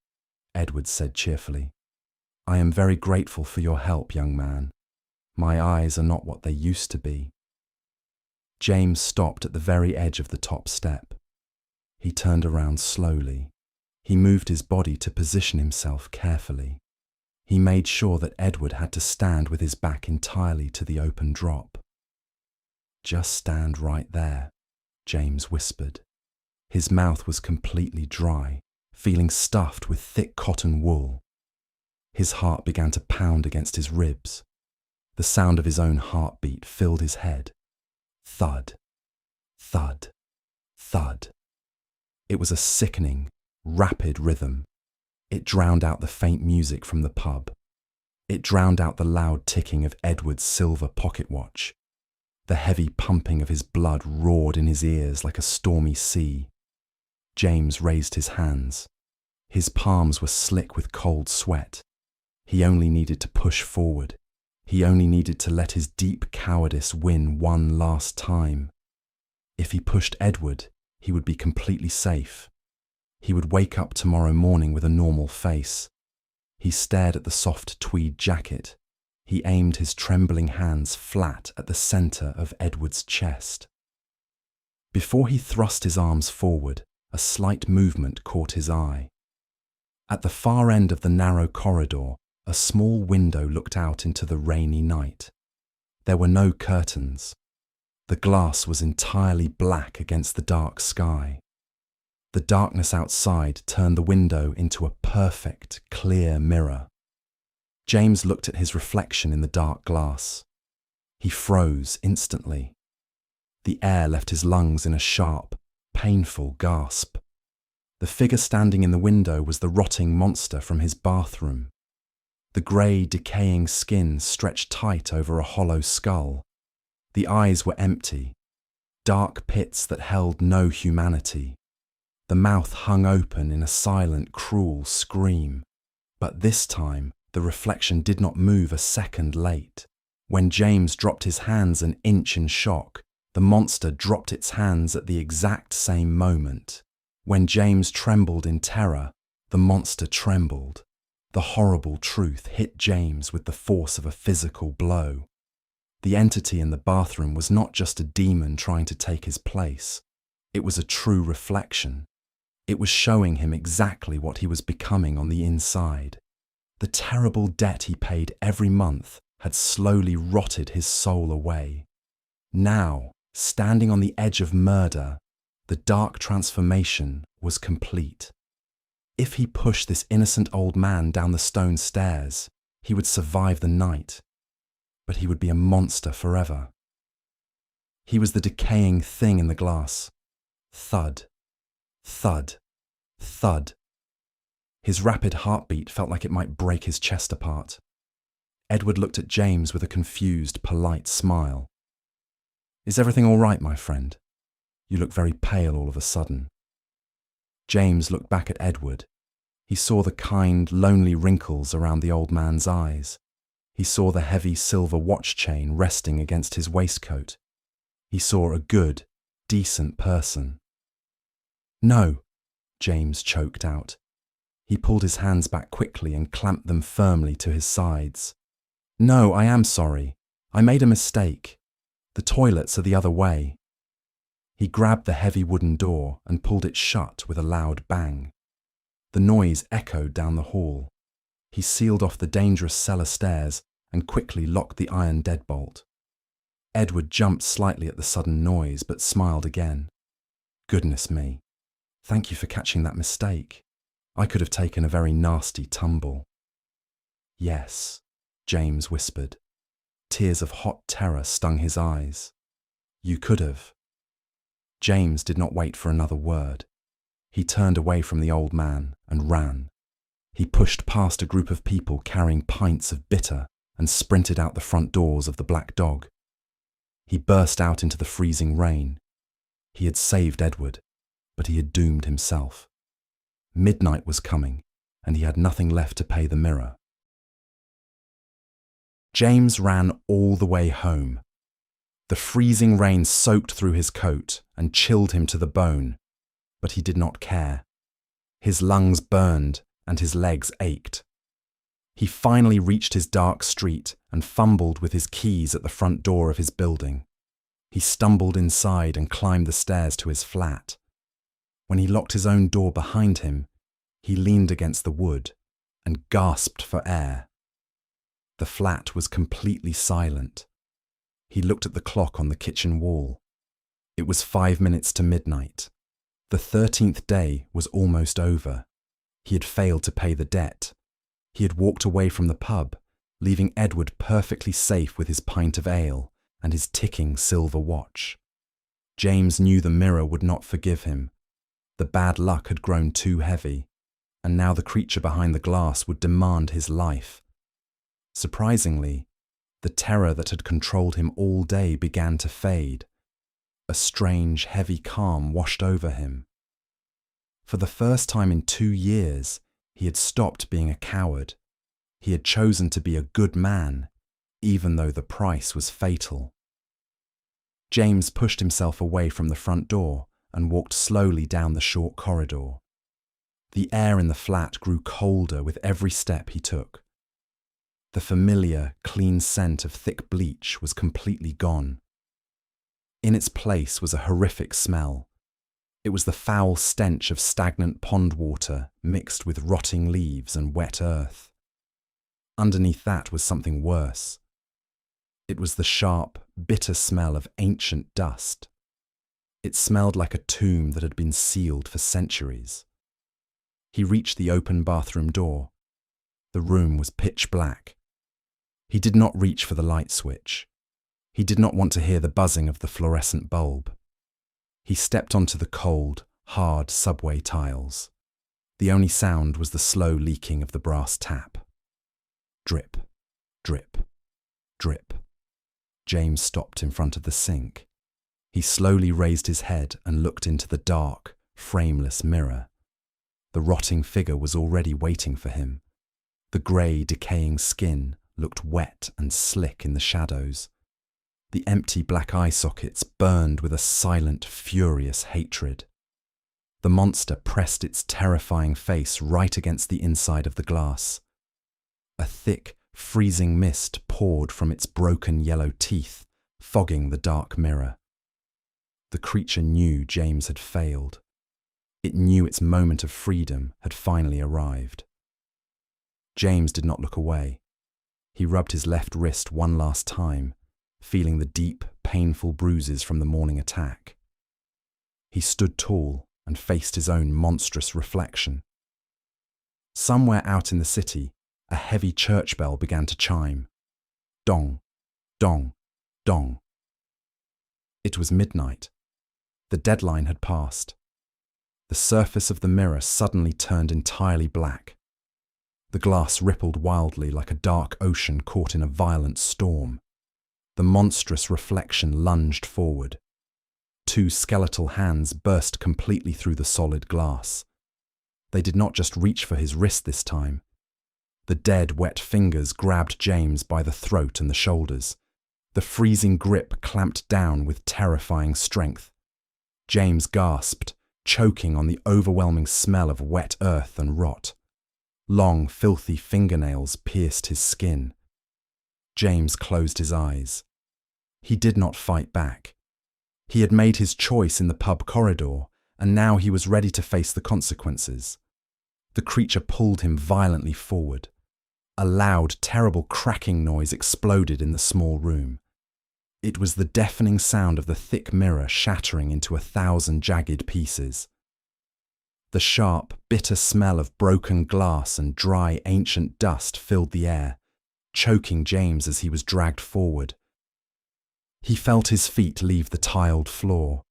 S2: Edward said cheerfully. "I am very grateful for your help, young man. My eyes are not what they used to be." James stopped at the very edge of the top step. He turned around slowly. He moved his body to position himself carefully. He made sure that Edward had to stand with his back entirely to the open drop. "Just stand right there," James whispered. His mouth was completely dry, feeling stuffed with thick cotton wool. His heart began to pound against his ribs. The sound of his own heartbeat filled his head. Thud, thud, thud. It was a sickening, rapid rhythm. It drowned out the faint music from the pub. It drowned out the loud ticking of Edward's silver pocket watch. The heavy pumping of his blood roared in his ears like a stormy sea. James raised his hands. His palms were slick with cold sweat. He only needed to push forward. He only needed to let his deep cowardice win one last time. If he pushed Edward, he would be completely safe. He would wake up tomorrow morning with a normal face. He stared at the soft tweed jacket. He aimed his trembling hands flat at the centre of Edward's chest. Before he thrust his arms forward, a slight movement caught his eye. At the far end of the narrow corridor, a small window looked out into the rainy night. There were no curtains. The glass was entirely black against the dark sky. The darkness outside turned the window into a perfect, clear mirror. James looked at his reflection in the dark glass. He froze instantly. The air left his lungs in a sharp, painful gasp. The figure standing in the window was the rotting monster from his bathroom. The grey, decaying skin stretched tight over a hollow skull. The eyes were empty, dark pits that held no humanity. The mouth hung open in a silent, cruel scream. But this time, the reflection did not move a second late. When James dropped his hands an inch in shock, the monster dropped its hands at the exact same moment. When James trembled in terror, the monster trembled. The horrible truth hit James with the force of a physical blow. The entity in the bathroom was not just a demon trying to take his place. It was a true reflection. It was showing him exactly what he was becoming on the inside. The terrible debt he paid every month had slowly rotted his soul away. Now, standing on the edge of murder, the dark transformation was complete. If he pushed this innocent old man down the stone stairs, he would survive the night, but he would be a monster forever. He was the decaying thing in the glass. Thud, thud, thud. His rapid heartbeat felt like it might break his chest apart. Edward looked at James with a confused, polite smile. "Is everything all right, my friend? You look very pale all of a sudden." James looked back at Edward. He saw the kind, lonely wrinkles around the old man's eyes. He saw the heavy silver watch chain resting against his waistcoat. He saw a good, decent person. "No," James choked out. He pulled his hands back quickly and clamped them firmly to his sides. "No, I am sorry. I made a mistake. The toilets are the other way." He grabbed the heavy wooden door and pulled it shut with a loud bang. The noise echoed down the hall. He sealed off the dangerous cellar stairs and quickly locked the iron deadbolt. Edward jumped slightly at the sudden noise but smiled again. "Goodness me. Thank you for catching that mistake. I could have taken a very nasty tumble." "Yes," James whispered. Tears of hot terror stung his eyes. "You could have." James did not wait for another word. He turned away from the old man and ran. He pushed past a group of people carrying pints of bitter and sprinted out the front doors of the Black Dog. He burst out into the freezing rain. He had saved Edward, but he had doomed himself. Midnight was coming, and he had nothing left to pay the mirror. James ran all the way home. The freezing rain soaked through his coat and chilled him to the bone, but he did not care. His lungs burned and his legs ached. He finally reached his dark street and fumbled with his keys at the front door of his building. He stumbled inside and climbed the stairs to his flat. When he locked his own door behind him, he leaned against the wood and gasped for air. The flat was completely silent. He looked at the clock on the kitchen wall. It was 5 minutes to midnight. The 13th day was almost over. He had failed to pay the debt. He had walked away from the pub, leaving Edward perfectly safe with his pint of ale and his ticking silver watch. James knew the mirror would not forgive him. The bad luck had grown too heavy, and now the creature behind the glass would demand his life. Surprisingly, The terror that had controlled him all day began to fade. A strange, heavy calm washed over him. For the first time in 2 years, he had stopped being a coward. He had chosen to be a good man, even though the price was fatal. James pushed himself away from the front door and walked slowly down the short corridor. The air in the flat grew colder with every step he took. The familiar, clean scent of thick bleach was completely gone. In its place was a horrific smell. It was the foul stench of stagnant pond water mixed with rotting leaves and wet earth. Underneath that was something worse. It was the sharp, bitter smell of ancient dust. It smelled like a tomb that had been sealed for centuries. He reached the open bathroom door. The room was pitch black. He did not reach for the light switch. He did not want to hear the buzzing of the fluorescent bulb. He stepped onto the cold, hard subway tiles. The only sound was the slow leaking of the brass tap. Drip, drip, drip. James stopped in front of the sink. He slowly raised his head and looked into the dark, frameless mirror. The rotting figure was already waiting for him. The grey, decaying skin looked wet and slick in the shadows. The empty black eye sockets burned with a silent, furious hatred. The monster pressed its terrifying face right against the inside of the glass. A thick, freezing mist poured from its broken yellow teeth, fogging the dark mirror. The creature knew James had failed. It knew its moment of freedom had finally arrived. James did not look away. He rubbed his left wrist one last time, feeling the deep, painful bruises from the morning attack. He stood tall and faced his own monstrous reflection. Somewhere out in the city, a heavy church bell began to chime. Dong, dong, dong. It was midnight. The deadline had passed. The surface of the mirror suddenly turned entirely black. The glass rippled wildly like a dark ocean caught in a violent storm. The monstrous reflection lunged forward. 2 skeletal hands burst completely through the solid glass. They did not just reach for his wrist this time. The dead, wet fingers grabbed James by the throat and the shoulders. The freezing grip clamped down with terrifying strength. James gasped, choking on the overwhelming smell of wet earth and rot. Long, filthy fingernails pierced his skin. James closed his eyes. He did not fight back. He had made his choice in the pub corridor, and now he was ready to face the consequences. The creature pulled him violently forward. A loud, terrible cracking noise exploded in the small room. It was the deafening sound of the thick mirror shattering into 1,000 jagged pieces. The sharp, bitter smell of broken glass and dry, ancient dust filled the air, choking James as he was dragged forward. He felt his feet leave the tiled floor.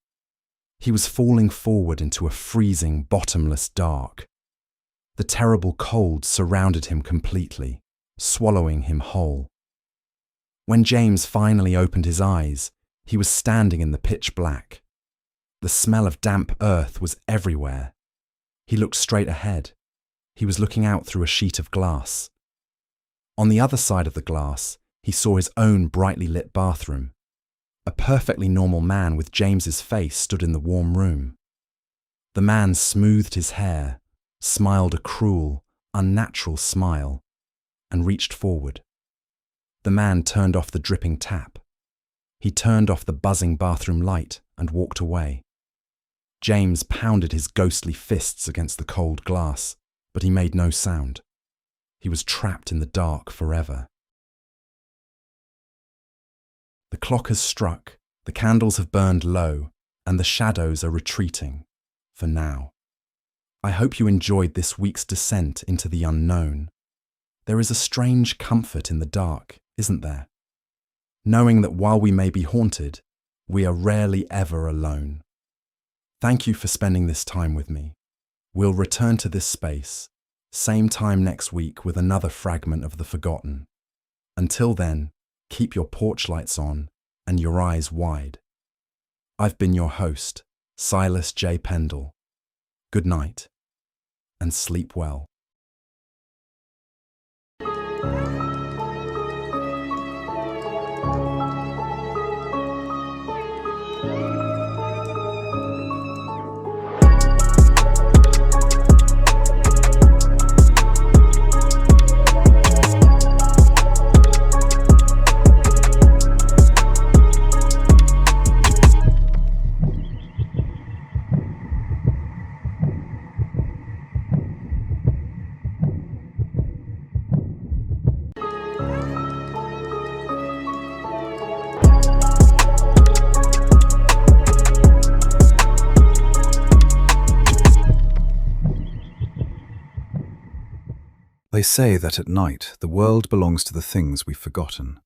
S2: He was falling forward into a freezing, bottomless dark. The terrible cold surrounded him completely, swallowing him whole. When James finally opened his eyes, he was standing in the pitch black. The smell of damp earth was everywhere. He looked straight ahead. He was looking out through a sheet of glass. On the other side of the glass, he saw his own brightly lit bathroom. A perfectly normal man with James's face stood in the warm room. The man smoothed his hair, smiled a cruel, unnatural smile, and reached forward. The man turned off the dripping tap. He turned off the buzzing bathroom light and walked away. James pounded his ghostly fists against the cold glass, but he made no sound. He was trapped in the dark forever. The clock has struck, the candles have burned low, and the shadows are retreating, for now. I hope you enjoyed this week's descent into the unknown. There is a strange comfort in the dark, isn't there? Knowing that while we may be haunted, we are rarely ever alone. Thank you for spending this time with me. We'll return to this space, same time next week with another fragment of the forgotten. Until then, keep your porch lights on and your eyes wide. I've been your host, S.J.Pendle. Good night, and sleep well.
S1: They say that at night the world belongs to the things we've forgotten.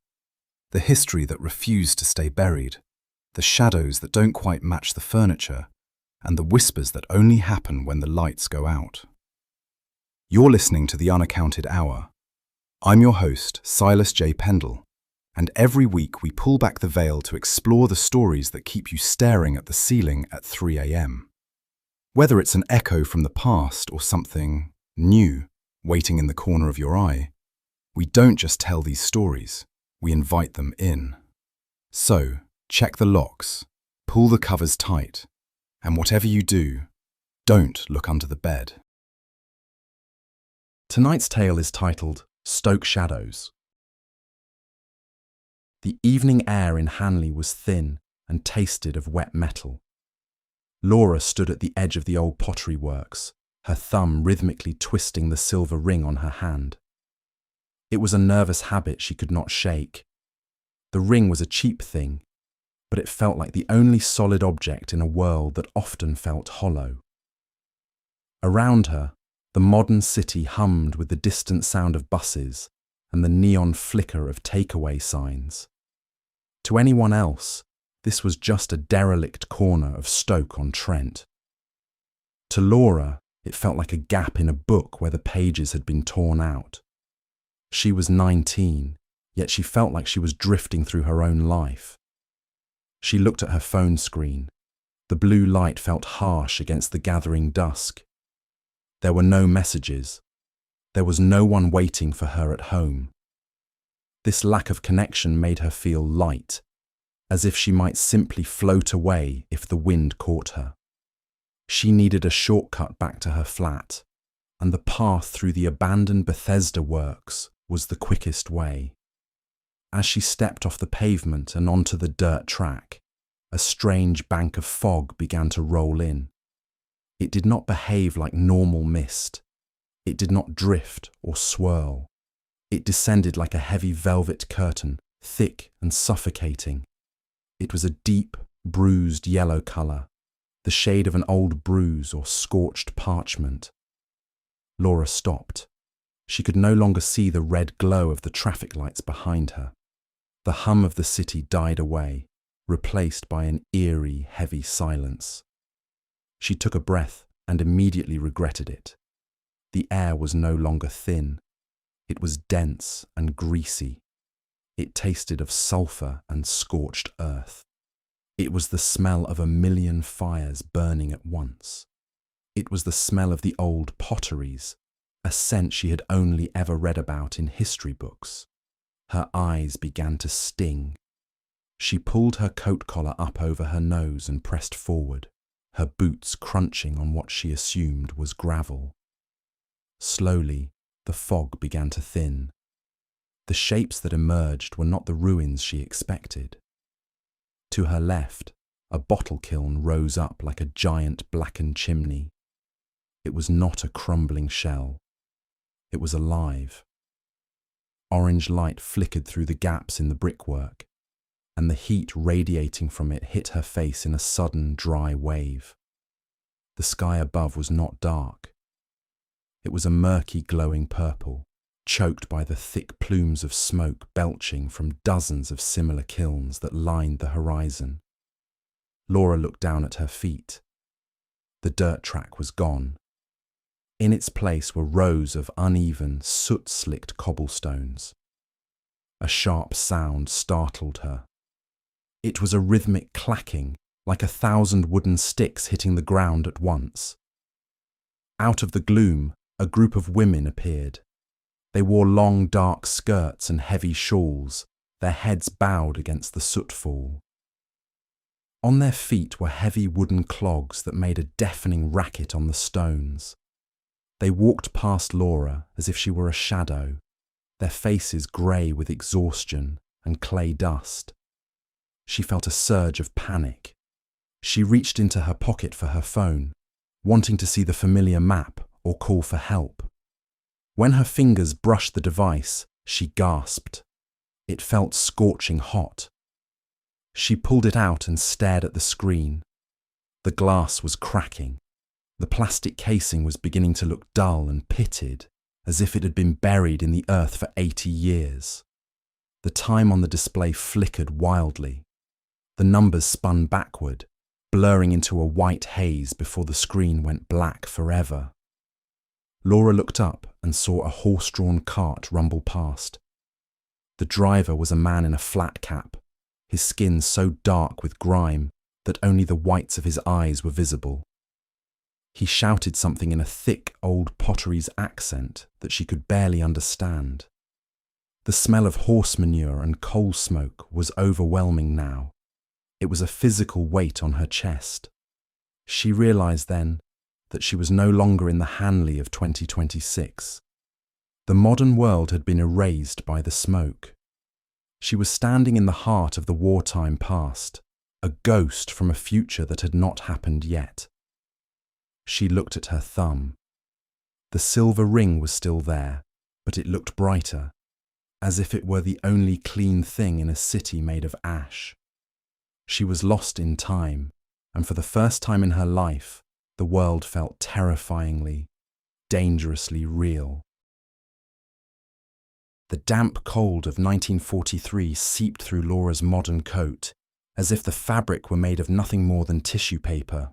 S1: The history that refused to stay buried, the shadows that don't quite match the furniture, and the whispers that only happen when the lights go out. You're listening to the Unaccounted Hour. I'm your host, S.J.Pendle, and every week we pull back the veil to explore the stories that keep you staring at the ceiling at 3 a.m. Whether it's an echo from the past or something new waiting in the corner of your eye, we don't just tell these stories, we invite them in. So, check the locks, pull the covers tight, and whatever you do, don't look under the bed.
S2: Tonight's tale is titled Stoke Shadows. The evening air in Hanley was thin and tasted of wet metal. Laura stood at the edge of the old pottery works, her thumb rhythmically twisting the silver ring on her hand. It was a nervous habit she could not shake. The ring was a cheap thing, but it felt like the only solid object in a world that often felt hollow. Around her, the modern city hummed with the distant sound of buses and the neon flicker of takeaway signs. To anyone else, this was just a derelict corner of Stoke-on-Trent. To Laura, it felt like a gap in a book where the pages had been torn out. She was 19, yet she felt like she was drifting through her own life. She looked at her phone screen. The blue light felt harsh against the gathering dusk. There were no messages. There was no one waiting for her at home. This lack of connection made her feel light, as if she might simply float away if the wind caught her. She needed a shortcut back to her flat, and the path through the abandoned Bethesda works was the quickest way. As she stepped off the pavement and onto the dirt track, a strange bank of fog began to roll in. It did not behave like normal mist. It did not drift or swirl. It descended like a heavy velvet curtain, thick and suffocating. It was a deep, bruised yellow colour, the shade of an old bruise or scorched parchment. Laura stopped. She could no longer see the red glow of the traffic lights behind her. The hum of the city died away, replaced by an eerie, heavy silence. She took a breath and immediately regretted it. The air was no longer thin. It was dense and greasy. It tasted of sulphur and scorched earth. It was the smell of a million fires burning at once. It was the smell of the old potteries, a scent she had only ever read about in history books. Her eyes began to sting. She pulled her coat collar up over her nose and pressed forward, her boots crunching on what she assumed was gravel. Slowly, the fog began to thin. The shapes that emerged were not the ruins she expected. To her left, a bottle kiln rose up like a giant blackened chimney. It was not a crumbling shell. It was alive. Orange light flickered through the gaps in the brickwork, and the heat radiating from it hit her face in a sudden, dry wave. The sky above was not dark. It was a murky, glowing purple, choked by the thick plumes of smoke belching from dozens of similar kilns that lined the horizon. Laura looked down at her feet. The dirt track was gone. In its place were rows of uneven, soot-slicked cobblestones. A sharp sound startled her. It was a rhythmic clacking, like 1,000 wooden sticks hitting the ground at once. Out of the gloom, a group of women appeared. They wore long, dark skirts and heavy shawls, their heads bowed against the sootfall. On their feet were heavy wooden clogs that made a deafening racket on the stones. They walked past Laura as if she were a shadow, their faces grey with exhaustion and clay dust. She felt a surge of panic. She reached into her pocket for her phone, wanting to see the familiar map or call for help. When her fingers brushed the device, she gasped. It felt scorching hot. She pulled it out and stared at the screen. The glass was cracking. The plastic casing was beginning to look dull and pitted, as if it had been buried in the earth for 80 years. The time on the display flickered wildly. The numbers spun backward, blurring into a white haze before the screen went black forever. Laura looked up and saw a horse-drawn cart rumble past. The driver was a man in a flat cap, his skin so dark with grime that only the whites of his eyes were visible. He shouted something in a thick old potteries accent that she could barely understand. The smell of horse manure and coal smoke was overwhelming now. It was a physical weight on her chest. She realised then that she was no longer in the Hanley of 2026. The modern world had been erased by the smoke. She was standing in the heart of the wartime past, a ghost from a future that had not happened yet. She looked at her thumb. The silver ring was still there, but it looked brighter, as if it were the only clean thing in a city made of ash. She was lost in time, and for the first time in her life, the world felt terrifyingly, dangerously real. The damp cold of 1943 seeped through Laura's modern coat, as if the fabric were made of nothing more than tissue paper.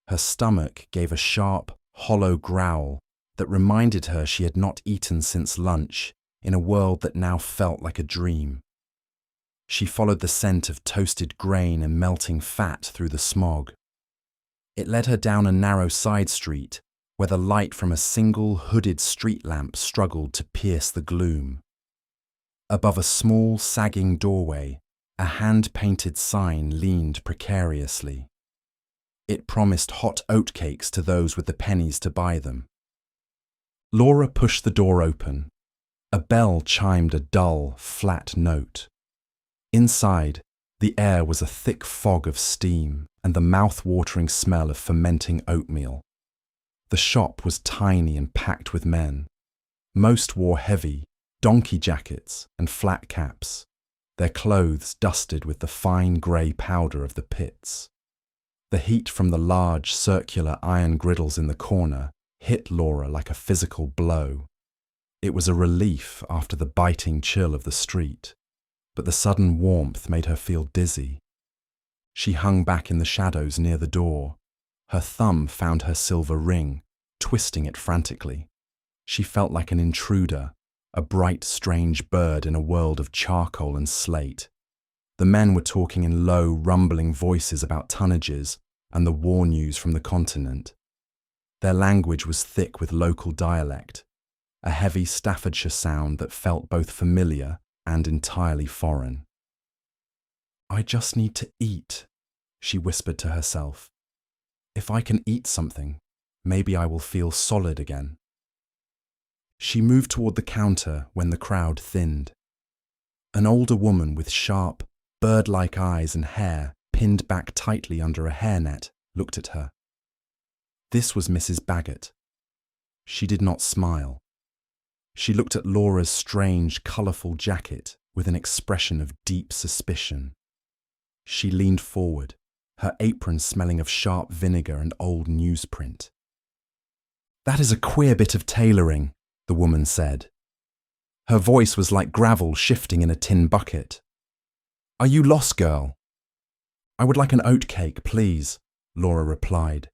S2: Her stomach gave a sharp, hollow growl that reminded her she had not eaten since lunch in a world that now felt like a dream. She followed the scent of toasted grain and melting fat through the smog. It led her down a narrow side street where the light from a single hooded street lamp struggled to pierce the gloom. Above a small, sagging doorway, a hand-painted sign leaned precariously. It promised hot oatcakes to those with the pennies to buy them. Laura pushed the door open. A bell chimed a dull, flat note. Inside, the air was a thick fog of steam and the mouth-watering smell of fermenting oatmeal. The shop was tiny and packed with men. Most wore heavy, donkey jackets and flat caps, their clothes dusted with the fine grey powder of the pits. The heat from the large, circular iron griddles in the corner hit Laura like a physical blow. It was a relief after the biting chill of the street, but the sudden warmth made her feel dizzy. She hung back in the shadows near the door. Her thumb found her silver ring, twisting it frantically. She felt like an intruder, a bright, strange bird in a world of charcoal and slate. The men were talking in low, rumbling voices about tonnages and the war news from the continent. Their language was thick with local dialect, a heavy Staffordshire sound that felt both familiar and entirely foreign. "I just need to eat," she whispered to herself. "If I can eat something, maybe I will feel solid again." She moved toward the counter when the crowd thinned. An older woman with sharp, bird-like eyes and hair pinned back tightly under a hairnet looked at her. This was Mrs. Baggett. She did not smile. She looked at Laura's strange, colourful jacket with an expression of deep suspicion. She leaned forward, her apron smelling of sharp vinegar and old newsprint. "That is a queer bit of tailoring," the woman said. Her voice was like gravel shifting in a tin bucket. "Are you lost, girl?" "I would like an oatcake, please," Laura replied.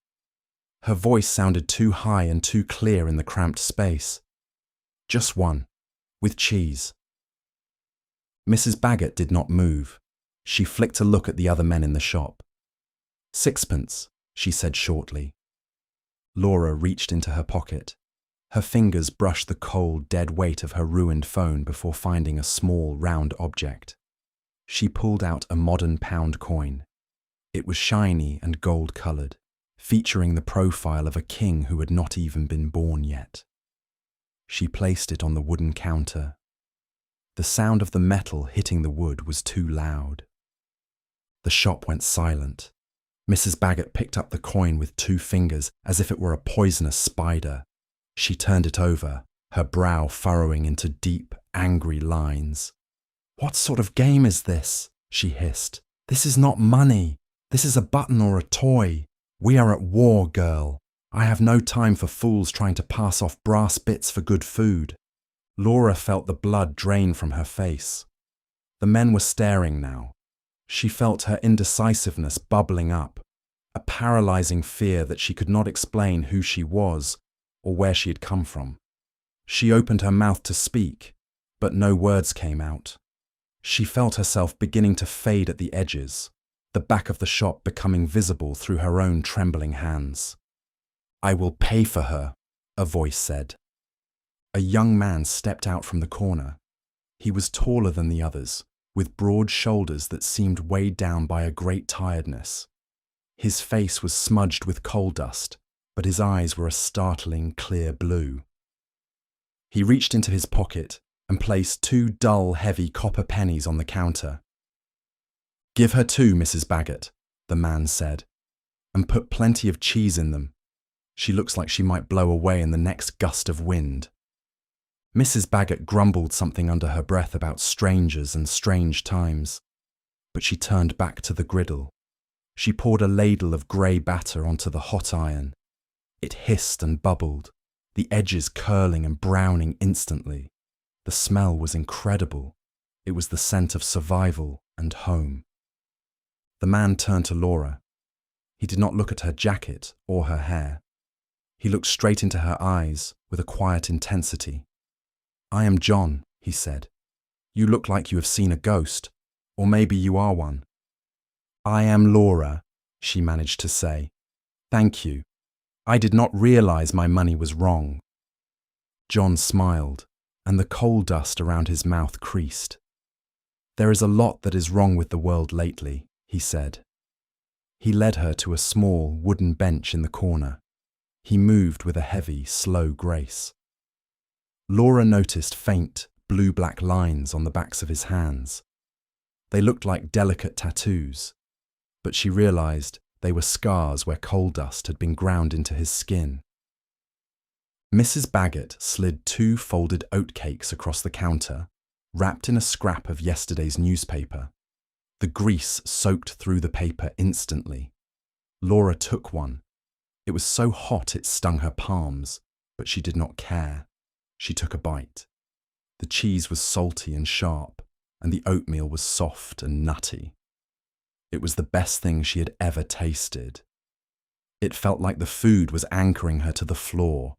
S2: Her voice sounded too high and too clear in the cramped space. "Just one, with cheese." Mrs. Baggett did not move. She flicked a look at the other men in the shop. "Sixpence," she said shortly. Laura reached into her pocket. Her fingers brushed the cold, dead weight of her ruined phone before finding a small, round object. She pulled out a modern pound coin. It was shiny and gold-coloured, featuring the profile of a king who had not even been born yet. She placed it on the wooden counter. The sound of the metal hitting the wood was too loud. The shop went silent. Mrs. Baggett picked up the coin with 2 fingers as if it were a poisonous spider. She turned it over, her brow furrowing into deep, angry lines. "What sort of game is this?" she hissed. "This is not money. This is a button or a toy. We are at war, girl. I have no time for fools trying to pass off brass bits for good food." Laura felt the blood drain from her face. The men were staring now. She felt her indecisiveness bubbling up, a paralyzing fear that she could not explain who she was or where she had come from. She opened her mouth to speak, but no words came out. She felt herself beginning to fade at the edges, the back of the shop becoming visible through her own trembling hands. "I will pay for her," a voice said. A young man stepped out from the corner. He was taller than the others, with broad shoulders that seemed weighed down by a great tiredness. His face was smudged with coal dust, but his eyes were a startling clear blue. He reached into his pocket and placed 2 dull, heavy copper pennies on the counter. "Give her 2, Mrs. Baggett," the man said, "and put plenty of cheese in them. She looks like she might blow away in the next gust of wind." Mrs. Baggett grumbled something under her breath about strangers and strange times, but she turned back to the griddle. She poured a ladle of grey batter onto the hot iron. It hissed and bubbled, the edges curling and browning instantly. The smell was incredible. It was the scent of survival and home. The man turned to Laura. He did not look at her jacket or her hair. He looked straight into her eyes with a quiet intensity. "I am John," he said. "You look like you have seen a ghost, or maybe you are one." "I am Laura," she managed to say. "Thank you. I did not realize my money was wrong." John smiled, and the coal dust around his mouth creased. "There is a lot that is wrong with the world lately," he said. He led her to a small wooden bench in the corner. He moved with a heavy, slow grace. Laura noticed faint, blue-black lines on the backs of his hands. They looked like delicate tattoos, but she realized they were scars where coal dust had been ground into his skin. Mrs. Baggett slid 2 folded oatcakes across the counter, wrapped in a scrap of yesterday's newspaper. The grease soaked through the paper instantly. Laura took one. It was so hot it stung her palms, but she did not care. She took a bite. The cheese was salty and sharp, and the oatmeal was soft and nutty. It was the best thing she had ever tasted. It felt like the food was anchoring her to the floor,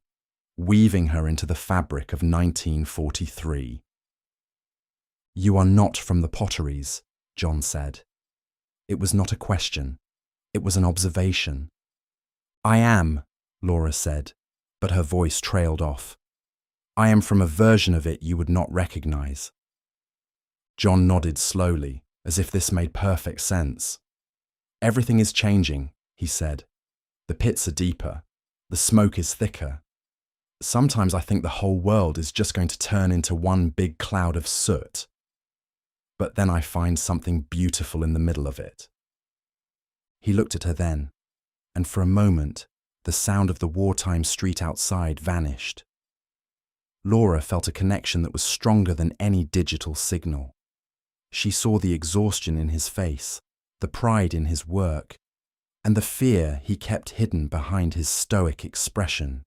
S2: weaving her into the fabric of 1943. "You are not from the Potteries," John said. It was not a question. It was an observation. "I am," Laura said, but her voice trailed off. "I am from a version of it you would not recognize." John nodded slowly, as if this made perfect sense. "Everything is changing," he said. "The pits are deeper. The smoke is thicker. Sometimes I think the whole world is just going to turn into one big cloud of soot. But then I find something beautiful in the middle of it." He looked at her then, and for a moment, the sound of the wartime street outside vanished. Laura felt a connection that was stronger than any digital signal. She saw the exhaustion in his face, the pride in his work, and the fear he kept hidden behind his stoic expression.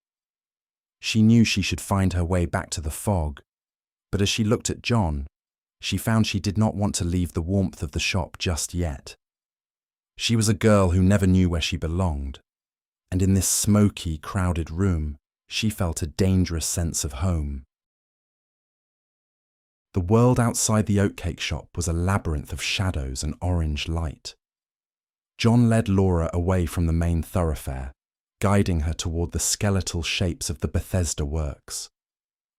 S2: She knew she should find her way back to the fog, but as she looked at John, she found she did not want to leave the warmth of the shop just yet. She was a girl who never knew where she belonged, and in this smoky, crowded room, she felt a dangerous sense of home. The world outside the oatcake shop was a labyrinth of shadows and orange light. John led Laura away from the main thoroughfare, guiding her toward the skeletal shapes of the Bethesda works.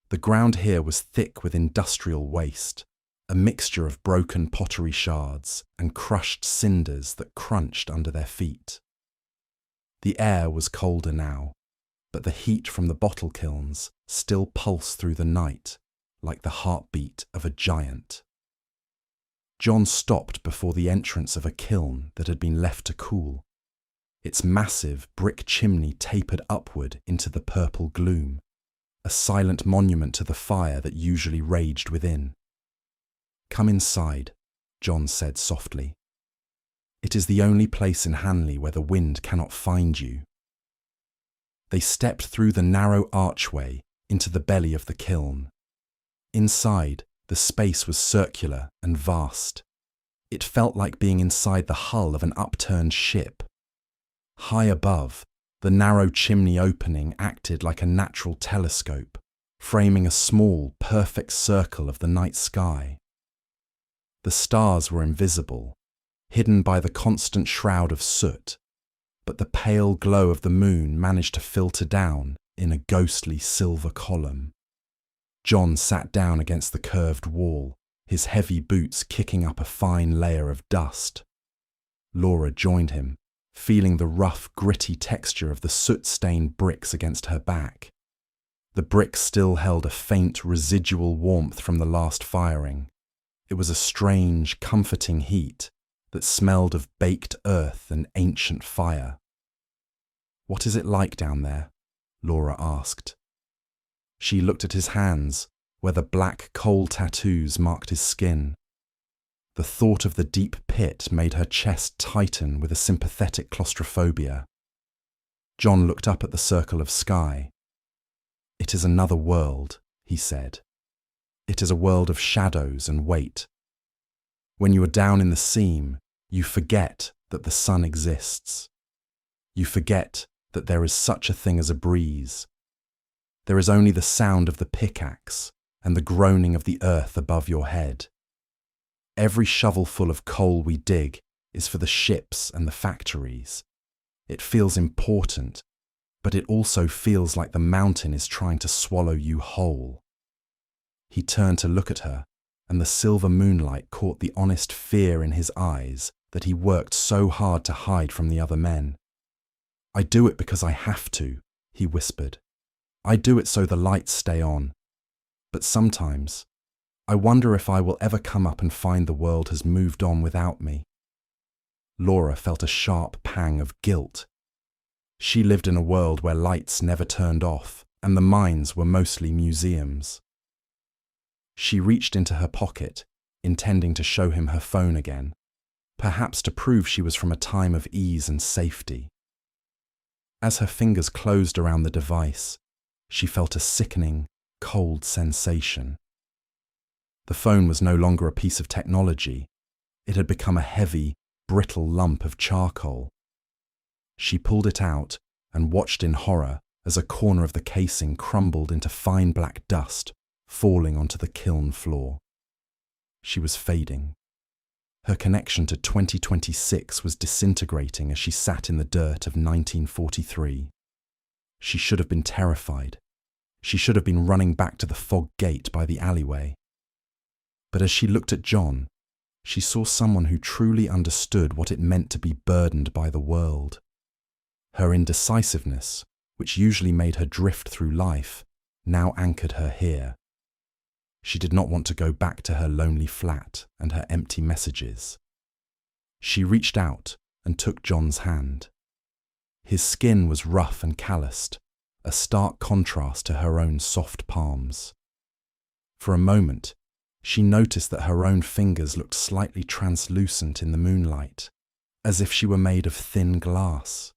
S2: The ground here was thick with industrial waste, a mixture of broken pottery shards and crushed cinders that crunched under their feet. The air was colder now, but the heat from the bottle kilns still pulsed through the night like the heartbeat of a giant. John stopped before the entrance of a kiln that had been left to cool. Its massive brick chimney tapered upward into the purple gloom, a silent monument to the fire that usually raged within. "Come inside," John said softly. "It is the only place in Hanley where the wind cannot find you." They stepped through the narrow archway into the belly of the kiln. Inside, the space was circular and vast. It felt like being inside the hull of an upturned ship. High above, the narrow chimney opening acted like a natural telescope, framing a small, perfect circle of the night sky. The stars were invisible, hidden by the constant shroud of soot, but the pale glow of the moon managed to filter down in a ghostly silver column. John sat down against the curved wall, his heavy boots kicking up a fine layer of dust. Laura joined him, feeling the rough, gritty texture of the soot-stained bricks against her back. The bricks still held a faint, residual warmth from the last firing. It was a strange, comforting heat that smelled of baked earth and ancient fire. "What is it like down there?" Laura asked. She looked at his hands, where the black coal tattoos marked his skin. The thought of the deep pit made her chest tighten with a sympathetic claustrophobia. John looked up at the circle of sky. "It is another world," he said. "It is a world of shadows and weight. When you are down in the seam, you forget that the sun exists. You forget that there is such a thing as a breeze. There is only the sound of the pickaxe and the groaning of the earth above your head. Every shovelful of coal we dig is for the ships and the factories. It feels important, but it also feels like the mountain is trying to swallow you whole." He turned to look at her, and the silver moonlight caught the honest fear in his eyes that he worked so hard to hide from the other men. "I do it because I have to," he whispered. "I do it so the lights stay on. But sometimes, I wonder if I will ever come up and find the world has moved on without me." Laura felt a sharp pang of guilt. She lived in a world where lights never turned off, and the mines were mostly museums. She reached into her pocket, intending to show him her phone again, perhaps to prove she was from a time of ease and safety. As her fingers closed around the device, she felt a sickening, cold sensation. The phone was no longer a piece of technology. It had become a heavy, brittle lump of charcoal. She pulled it out and watched in horror as a corner of the casing crumbled into fine black dust, falling onto the kiln floor. She was fading. Her connection to 2026 was disintegrating as she sat in the dirt of 1943. She should have been terrified. She should have been running back to the fog gate by the alleyway. But as she looked at John, she saw someone who truly understood what it meant to be burdened by the world. Her indecisiveness, which usually made her drift through life, now anchored her here. She did not want to go back to her lonely flat and her empty messages. She reached out and took John's hand. His skin was rough and calloused, a stark contrast to her own soft palms. For a moment, she noticed that her own fingers looked slightly translucent in the moonlight, as if she were made of thin glass.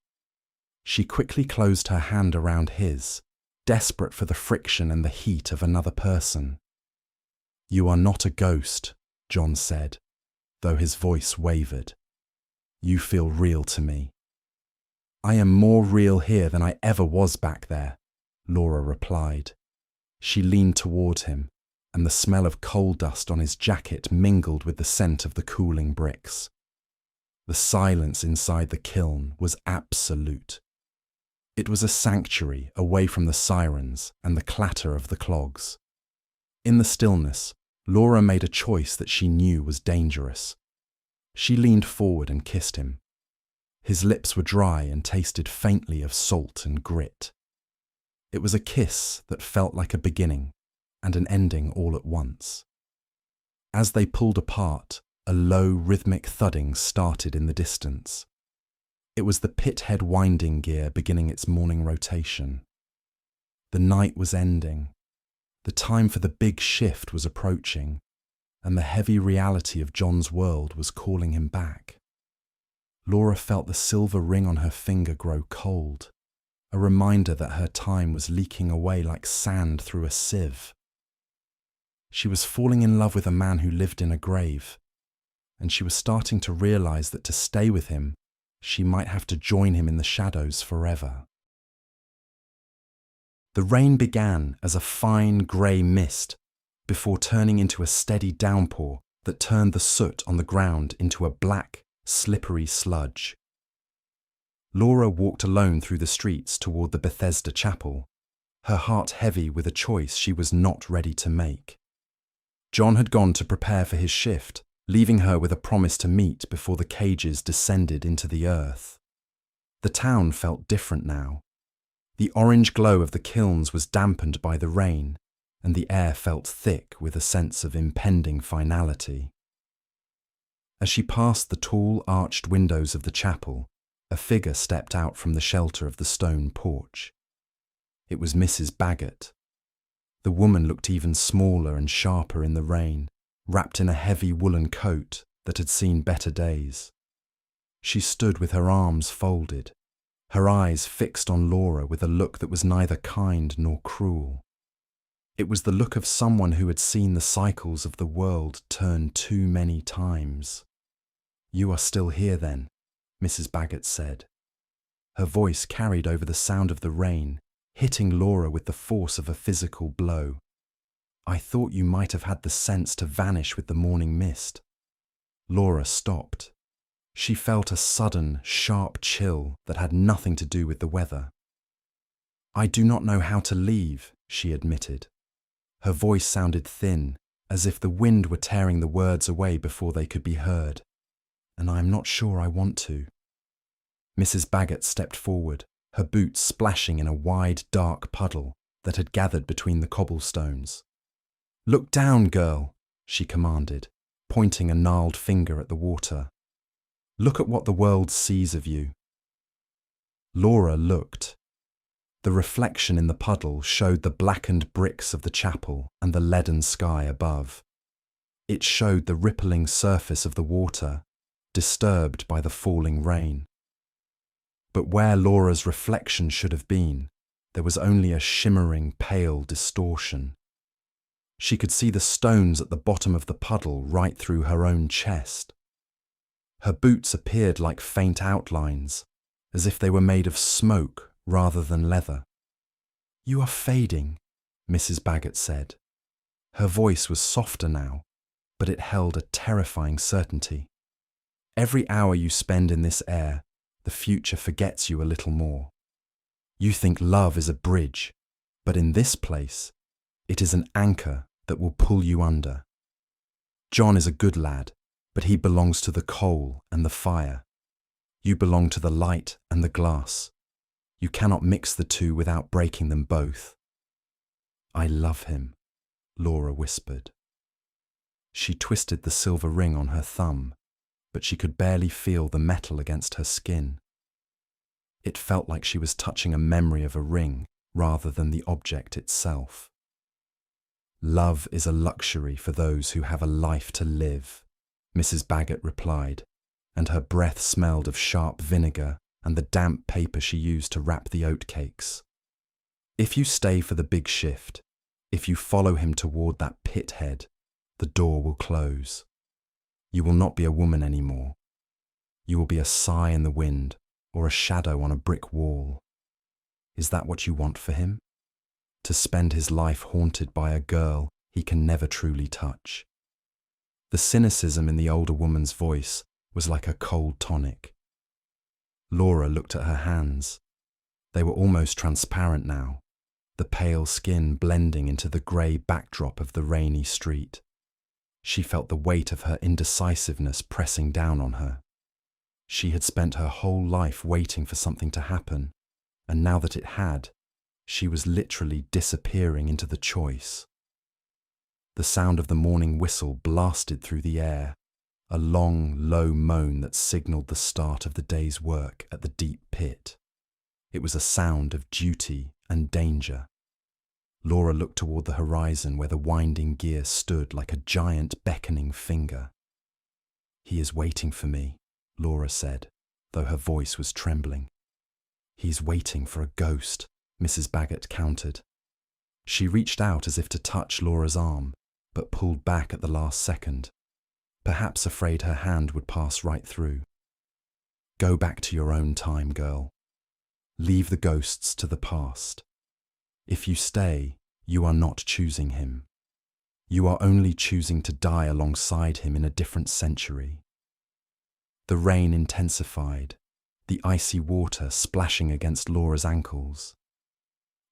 S2: She quickly closed her hand around his, desperate for the friction and the heat of another person. "You are not a ghost," John said, though his voice wavered. "You feel real to me." "I am more real here than I ever was back there," Laura replied. She leaned toward him, and the smell of coal dust on his jacket mingled with the scent of the cooling bricks. The silence inside the kiln was absolute. It was a sanctuary away from the sirens and the clatter of the clogs. In the stillness, Laura made a choice that she knew was dangerous. She leaned forward and kissed him. His lips were dry and tasted faintly of salt and grit. It was a kiss that felt like a beginning and an ending all at once. As they pulled apart, a low rhythmic thudding started in the distance. It was the pithead winding gear beginning its morning rotation. The night was ending. The time for the big shift was approaching, and the heavy reality of John's world was calling him back. Laura felt the silver ring on her finger grow cold, a reminder that her time was leaking away like sand through a sieve. She was falling in love with a man who lived in a grave, and she was starting to realize that to stay with him, she might have to join him in the shadows forever. The rain began as a fine grey mist before turning into a steady downpour that turned the soot on the ground into a black, slippery sludge. Laura walked alone through the streets toward the Bethesda Chapel, her heart heavy with a choice she was not ready to make. John had gone to prepare for his shift, leaving her with a promise to meet before the cages descended into the earth. The town felt different now. The orange glow of the kilns was dampened by the rain, and the air felt thick with a sense of impending finality. As she passed the tall, arched windows of the chapel, a figure stepped out from the shelter of the stone porch. It was Mrs. Baggett. The woman looked even smaller and sharper in the rain, wrapped in a heavy woolen coat that had seen better days. She stood with her arms folded, her eyes fixed on Laura with a look that was neither kind nor cruel. It was the look of someone who had seen the cycles of the world turn too many times. "You are still here then," Mrs. Baggett said. Her voice carried over the sound of the rain, hitting Laura with the force of a physical blow. "I thought you might have had the sense to vanish with the morning mist." Laura stopped. She felt a sudden, sharp chill that had nothing to do with the weather. "I do not know how to leave," she admitted. Her voice sounded thin, as if the wind were tearing the words away before they could be heard. "And I am not sure I want to." Mrs. Baggett stepped forward, her boots splashing in a wide, dark puddle that had gathered between the cobblestones. "Look down, girl," she commanded, pointing a gnarled finger at the water. "Look at what the world sees of you." Laura looked. The reflection in the puddle showed the blackened bricks of the chapel and the leaden sky above. It showed the rippling surface of the water, disturbed by the falling rain. But where Laura's reflection should have been, there was only a shimmering, pale distortion. She could see the stones at the bottom of the puddle right through her own chest. Her boots appeared like faint outlines, as if they were made of smoke rather than leather. "You are fading," Mrs. Baggett said. Her voice was softer now, but it held a terrifying certainty. "Every hour you spend in this air, the future forgets you a little more. You think love is a bridge, but in this place, it is an anchor that will pull you under. John is a good lad, but he belongs to the coal and the fire. You belong to the light and the glass. You cannot mix the two without breaking them both." "I love him," Laura whispered. She twisted the silver ring on her thumb, but she could barely feel the metal against her skin. It felt like she was touching a memory of a ring rather than the object itself. "Love is a luxury for those who have a life to live," Mrs. Baggett replied, and her breath smelled of sharp vinegar and the damp paper she used to wrap the oatcakes. "If you stay for the big shift, if you follow him toward that pit head, the door will close. You will not be a woman anymore. You will be a sigh in the wind or a shadow on a brick wall. Is that what you want for him? To spend his life haunted by a girl he can never truly touch. The cynicism in the older woman's voice was like a cold tonic. Laura looked at her hands. They were almost transparent now, the pale skin blending into the grey backdrop of the rainy street. She felt the weight of her indecisiveness pressing down on her. She had spent her whole life waiting for something to happen, and now that it had, she was literally disappearing into the choice. The sound of the morning whistle blasted through the air, a long, low moan that signalled the start of the day's work at the deep pit. It was a sound of duty and danger. Laura looked toward the horizon where the winding gear stood like a giant beckoning finger. "He is waiting for me," Laura said, though her voice was trembling. "He's waiting for a ghost," Mrs. Baggett countered. She reached out as if to touch Laura's arm, but pulled back at the last second, perhaps afraid her hand would pass right through. "Go back to your own time, girl. Leave the ghosts to the past. If you stay, you are not choosing him. You are only choosing to die alongside him in a different century." The rain intensified, the icy water splashing against Laura's ankles.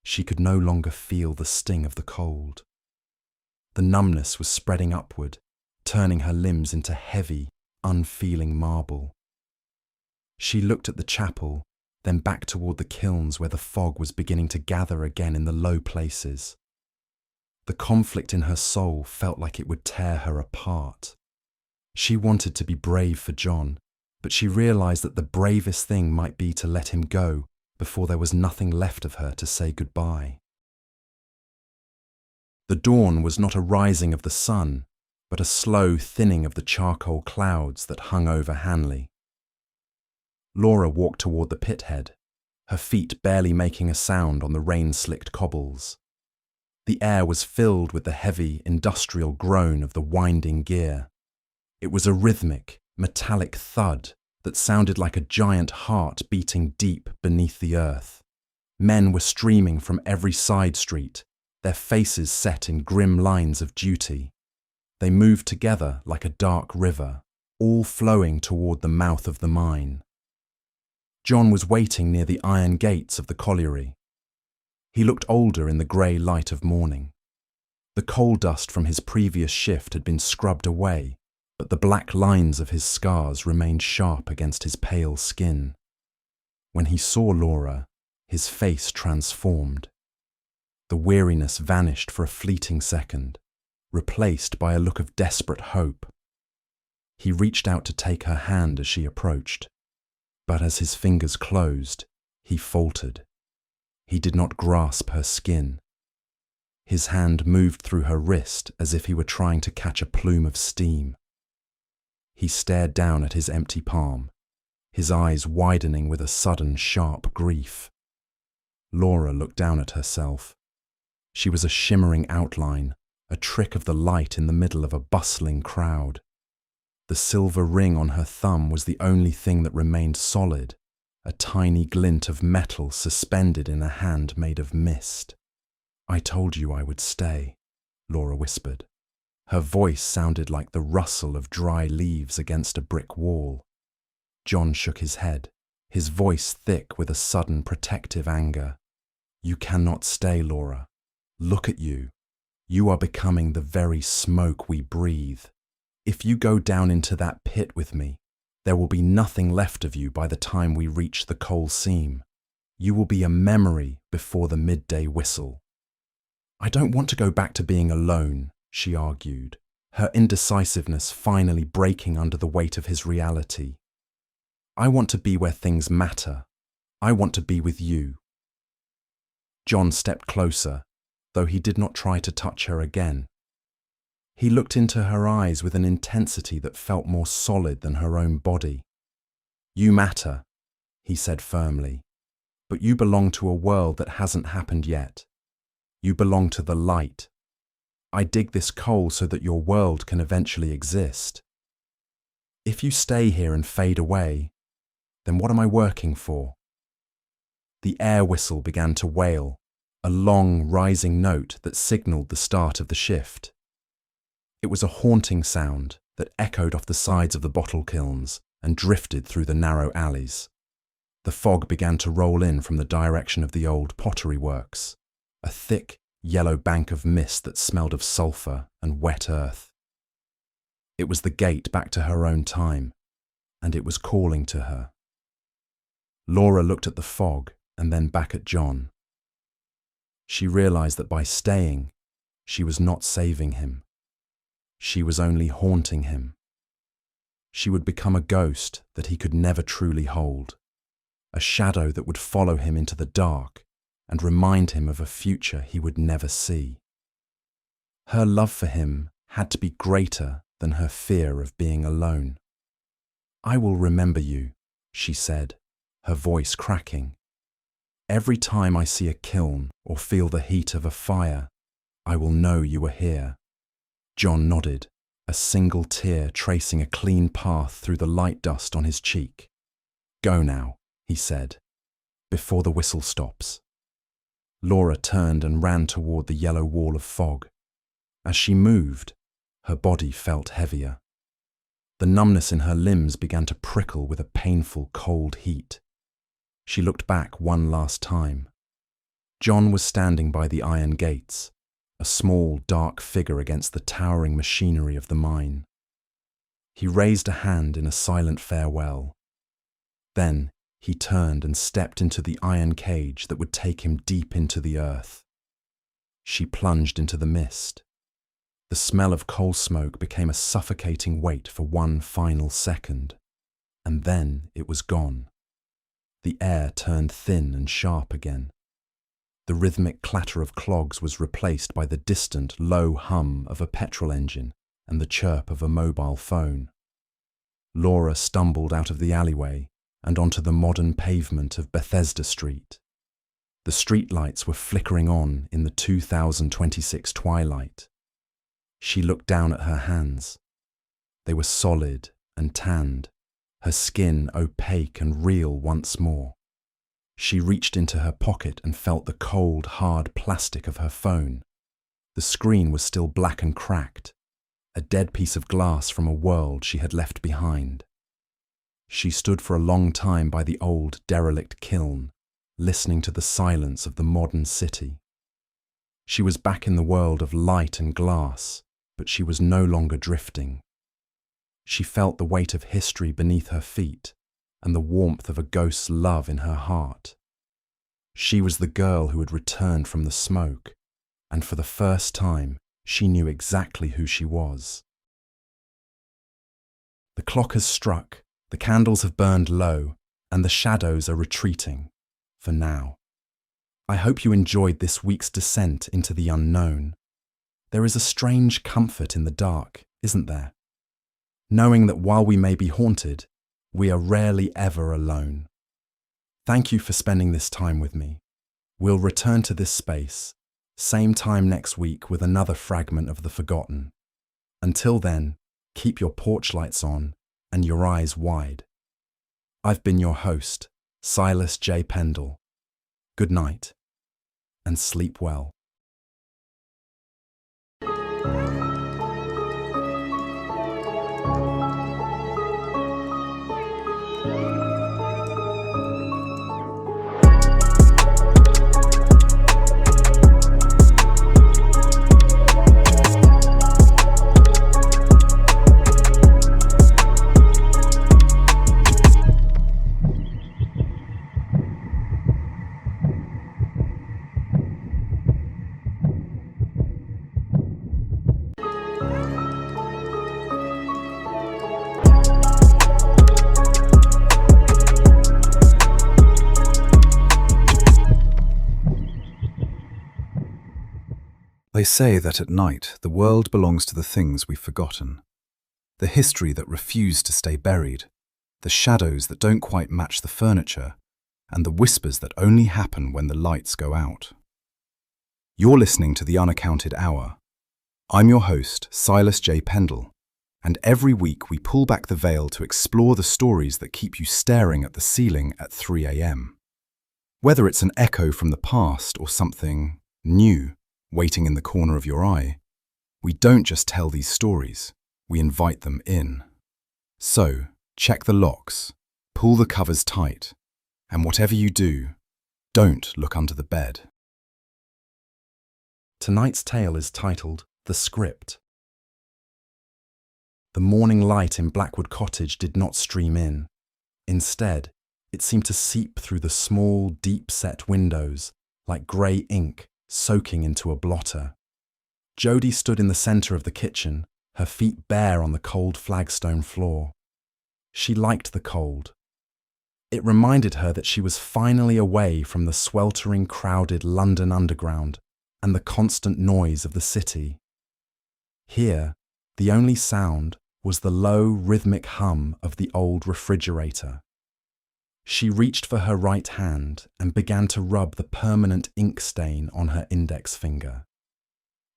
S2: She could no longer feel the sting of the cold. The numbness was spreading upward, turning her limbs into heavy, unfeeling marble. She looked at the chapel, then back toward the kilns where the fog was beginning to gather again in the low places. The conflict in her soul felt like it would tear her apart. She wanted to be brave for John, but she realized that the bravest thing might be to let him go before there was nothing left of her to say goodbye. The dawn was not a rising of the sun, but a slow thinning of the charcoal clouds that hung over Hanley. Laura walked toward the pit head, her feet barely making a sound on the rain-slicked cobbles. The air was filled with the heavy, industrial groan of the winding gear. It was a rhythmic, metallic thud that sounded like a giant heart beating deep beneath the earth. Men were streaming from every side street, their faces set in grim lines of duty. They moved together like a dark river, all flowing toward the mouth of the mine. John was waiting near the iron gates of the colliery. He looked older in the grey light of morning. The coal dust from his previous shift had been scrubbed away, but the black lines of his scars remained sharp against his pale skin. When he saw Laura, his face transformed. The weariness vanished for a fleeting second, replaced by a look of desperate hope. He reached out to take her hand as she approached, but as his fingers closed, he faltered. He did not grasp her skin. His hand moved through her wrist as if he were trying to catch a plume of steam. He stared down at his empty palm, his eyes widening with a sudden, sharp grief. Laura looked down at herself. She was a shimmering outline, a trick of the light in the middle of a bustling crowd. The silver ring on her thumb was the only thing that remained solid, a tiny glint of metal suspended in a hand made of mist. "I told you I would stay," Laura whispered. Her voice sounded like the rustle of dry leaves against a brick wall. John shook his head, his voice thick with a sudden protective anger. "You cannot stay, Laura. Look at you. You are becoming the very smoke we breathe. If you go down into that pit with me, there will be nothing left of you by the time we reach the coal seam. You will be a memory before the midday whistle." "I don't want to go back to being alone," she argued, her indecisiveness finally breaking under the weight of his reality. "I want to be where things matter. I want to be with you." John stepped closer, though he did not try to touch her again. He looked into her eyes with an intensity that felt more solid than her own body. "You matter," he said firmly, "but you belong to a world that hasn't happened yet. You belong to the light. I dig this coal so that your world can eventually exist. If you stay here and fade away, then what am I working for?" The air whistle began to wail, a long, rising note that signalled the start of the shift. It was a haunting sound that echoed off the sides of the bottle kilns and drifted through the narrow alleys. The fog began to roll in from the direction of the old pottery works, a thick, yellow bank of mist that smelled of sulphur and wet earth. It was the gate back to her own time, and it was calling to her. Laura looked at the fog and then back at John. She realized that by staying, she was not saving him. She was only haunting him. She would become a ghost that he could never truly hold, a shadow that would follow him into the dark and remind him of a future he would never see. Her love for him had to be greater than her fear of being alone. "I will remember you," she said, her voice cracking. "Every time I see a kiln or feel the heat of a fire, I will know you are here." John nodded, a single tear tracing a clean path through the light dust on his cheek. "Go now," he said, "before the whistle stops." Laura turned and ran toward the yellow wall of fog. As she moved, her body felt heavier. The numbness in her limbs began to prickle with a painful cold heat. She looked back one last time. John was standing by the iron gates, a small, dark figure against the towering machinery of the mine. He raised a hand in a silent farewell. Then he turned and stepped into the iron cage that would take him deep into the earth. She plunged into the mist. The smell of coal smoke became a suffocating weight for one final second, and then it was gone. The air turned thin and sharp again. The rhythmic clatter of clogs was replaced by the distant, low hum of a petrol engine and the chirp of a mobile phone. Laura stumbled out of the alleyway and onto the modern pavement of Bethesda Street. The streetlights were flickering on in the 2026 twilight. She looked down at her hands. They were solid and tanned, her skin opaque and real once more. She reached into her pocket and felt the cold, hard plastic of her phone. The screen was still black and cracked, a dead piece of glass from a world she had left behind. She stood for a long time by the old, derelict kiln, listening to the silence of the modern city. She was back in the world of light and glass, but she was no longer drifting. She felt the weight of history beneath her feet and the warmth of a ghost's love in her heart. She was the girl who had returned from the smoke, and for the first time, she knew exactly who she was. The clock has struck, the candles have burned low, and the shadows are retreating, for now. I hope you enjoyed this week's descent into the unknown. There is a strange comfort in the dark, isn't there? Knowing that while we may be haunted, we are rarely ever alone. Thank you for spending this time with me. We'll return to this space, same time next week with another fragment of the forgotten. Until then, keep your porch lights on and your eyes wide. I've been your host, S.J.Pendle. Good night, and sleep well.
S1: They say that at night the world belongs to the things we've forgotten, the history that refused to stay buried, the shadows that don't quite match the furniture, and the whispers that only happen when the lights go out. You're listening to the Unaccounted Hour. I'm your host, S.J.Pendle, and every week we pull back the veil to explore the stories that keep you staring at the ceiling at 3 a.m. Whether it's an echo from the past or something new waiting in the corner of your eye, We don't just tell these stories, we invite them in. So, check the locks, pull the covers tight, and whatever you do, don't look under the bed.
S2: Tonight's tale is titled The Script. The morning light in Blackwood Cottage did not stream in. Instead, it seemed to seep through the small, deep-set windows like grey ink soaking into a blotter. Jodie stood in the centre of the kitchen, her feet bare on the cold flagstone floor. She liked the cold. It reminded her that she was finally away from the sweltering, crowded London Underground and the constant noise of the city. Here, the only sound was the low, rhythmic hum of the old refrigerator. She reached for her right hand and began to rub the permanent ink stain on her index finger.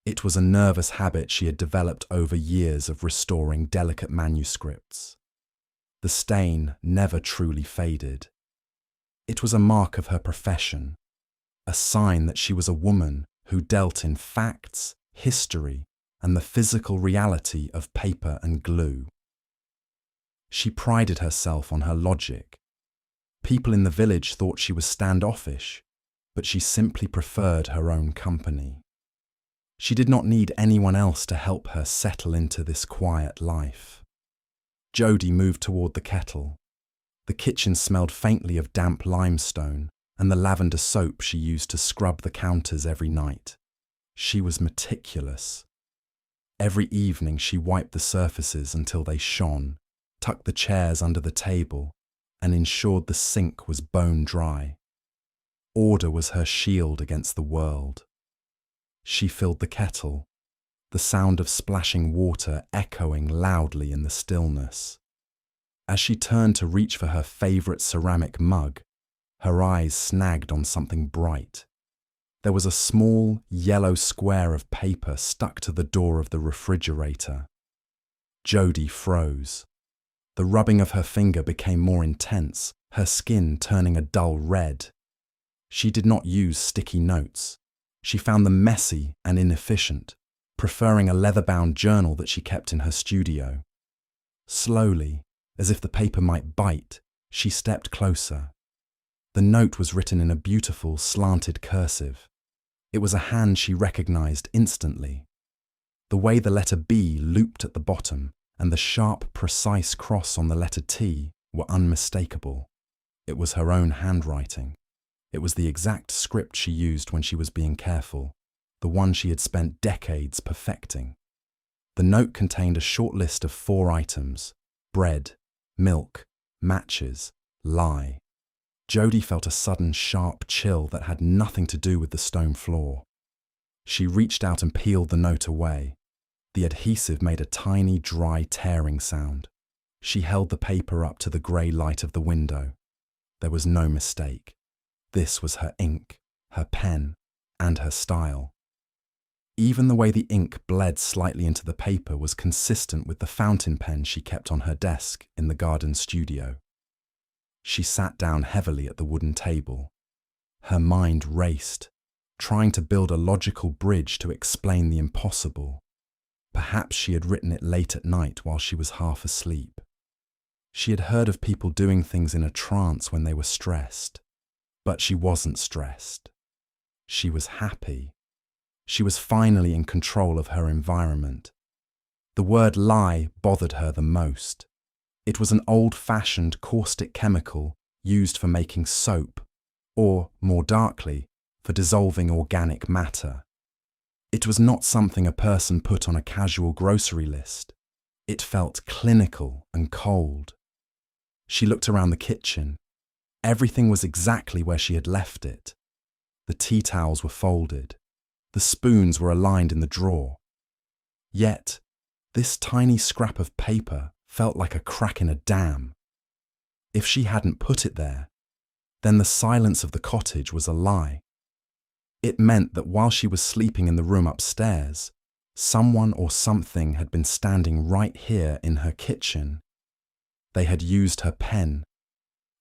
S2: It was a nervous habit she had developed over years of restoring delicate manuscripts. The stain never truly faded. It was a mark of her profession, a sign that she was a woman who dealt in facts, history, and the physical reality of paper and glue. She prided herself on her logic. People in the village thought she was standoffish, but she simply preferred her own company. She did not need anyone else to help her settle into this quiet life. Jodie moved toward the kettle. The kitchen smelled faintly of damp limestone and the lavender soap she used to scrub the counters every night. She was meticulous. Every evening she wiped the surfaces until they shone, tucked the chairs under the table, and ensured the sink was bone dry. Order was her shield against the world. She filled the kettle, the sound of splashing water echoing loudly in the stillness. As she turned to reach for her favourite ceramic mug, her eyes snagged on something bright. There was a small, yellow square of paper stuck to the door of the refrigerator. Jodie froze. The rubbing of her finger became more intense, her skin turning a dull red. She did not use sticky notes. She found them messy and inefficient, preferring a leather-bound journal that she kept in her studio. Slowly, as if the paper might bite, she stepped closer. The note was written in a beautiful, slanted cursive. It was a hand she recognized instantly. The way the letter B looped at the bottom and the sharp, precise cross on the letter T were unmistakable. It was her own handwriting. It was the exact script she used when she was being careful, the one she had spent decades perfecting. The note contained a short list of 4 items: bread, milk, matches, lie. Jodie felt a sudden sharp chill that had nothing to do with the stone floor. She reached out and peeled the note away. The adhesive made a tiny, dry tearing sound. She held the paper up to the grey light of the window. There was no mistake. This was her ink, her pen, and her style. Even the way the ink bled slightly into the paper was consistent with the fountain pen she kept on her desk in the garden studio. She sat down heavily at the wooden table. Her mind raced, trying to build a logical bridge to explain the impossible. Perhaps she had written it late at night while she was half asleep. She had heard of people doing things in a trance when they were stressed. But she wasn't stressed. She was happy. She was finally in control of her environment. The word lie bothered her the most. It was an old-fashioned caustic chemical used for making soap, or, more darkly, for dissolving organic matter. It was not something a person put on a casual grocery list. It felt clinical and cold. She looked around the kitchen. Everything was exactly where she had left it. The tea towels were folded. The spoons were aligned in the drawer. Yet, this tiny scrap of paper felt like a crack in a dam. If she hadn't put it there, then the silence of the cottage was a lie. It meant that while she was sleeping in the room upstairs, someone or something had been standing right here in her kitchen. They had used her pen.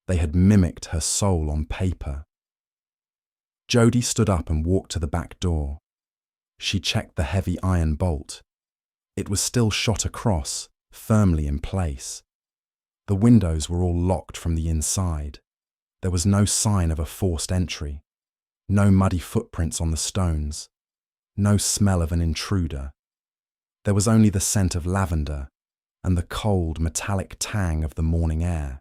S2: They had mimicked her soul on paper. Jodie stood up and walked to the back door. She checked the heavy iron bolt. It was still shot across, firmly in place. The windows were all locked from the inside. There was no sign of a forced entry, no muddy footprints on the stones, no smell of an intruder. There was only the scent of lavender and the cold, metallic tang of the morning air.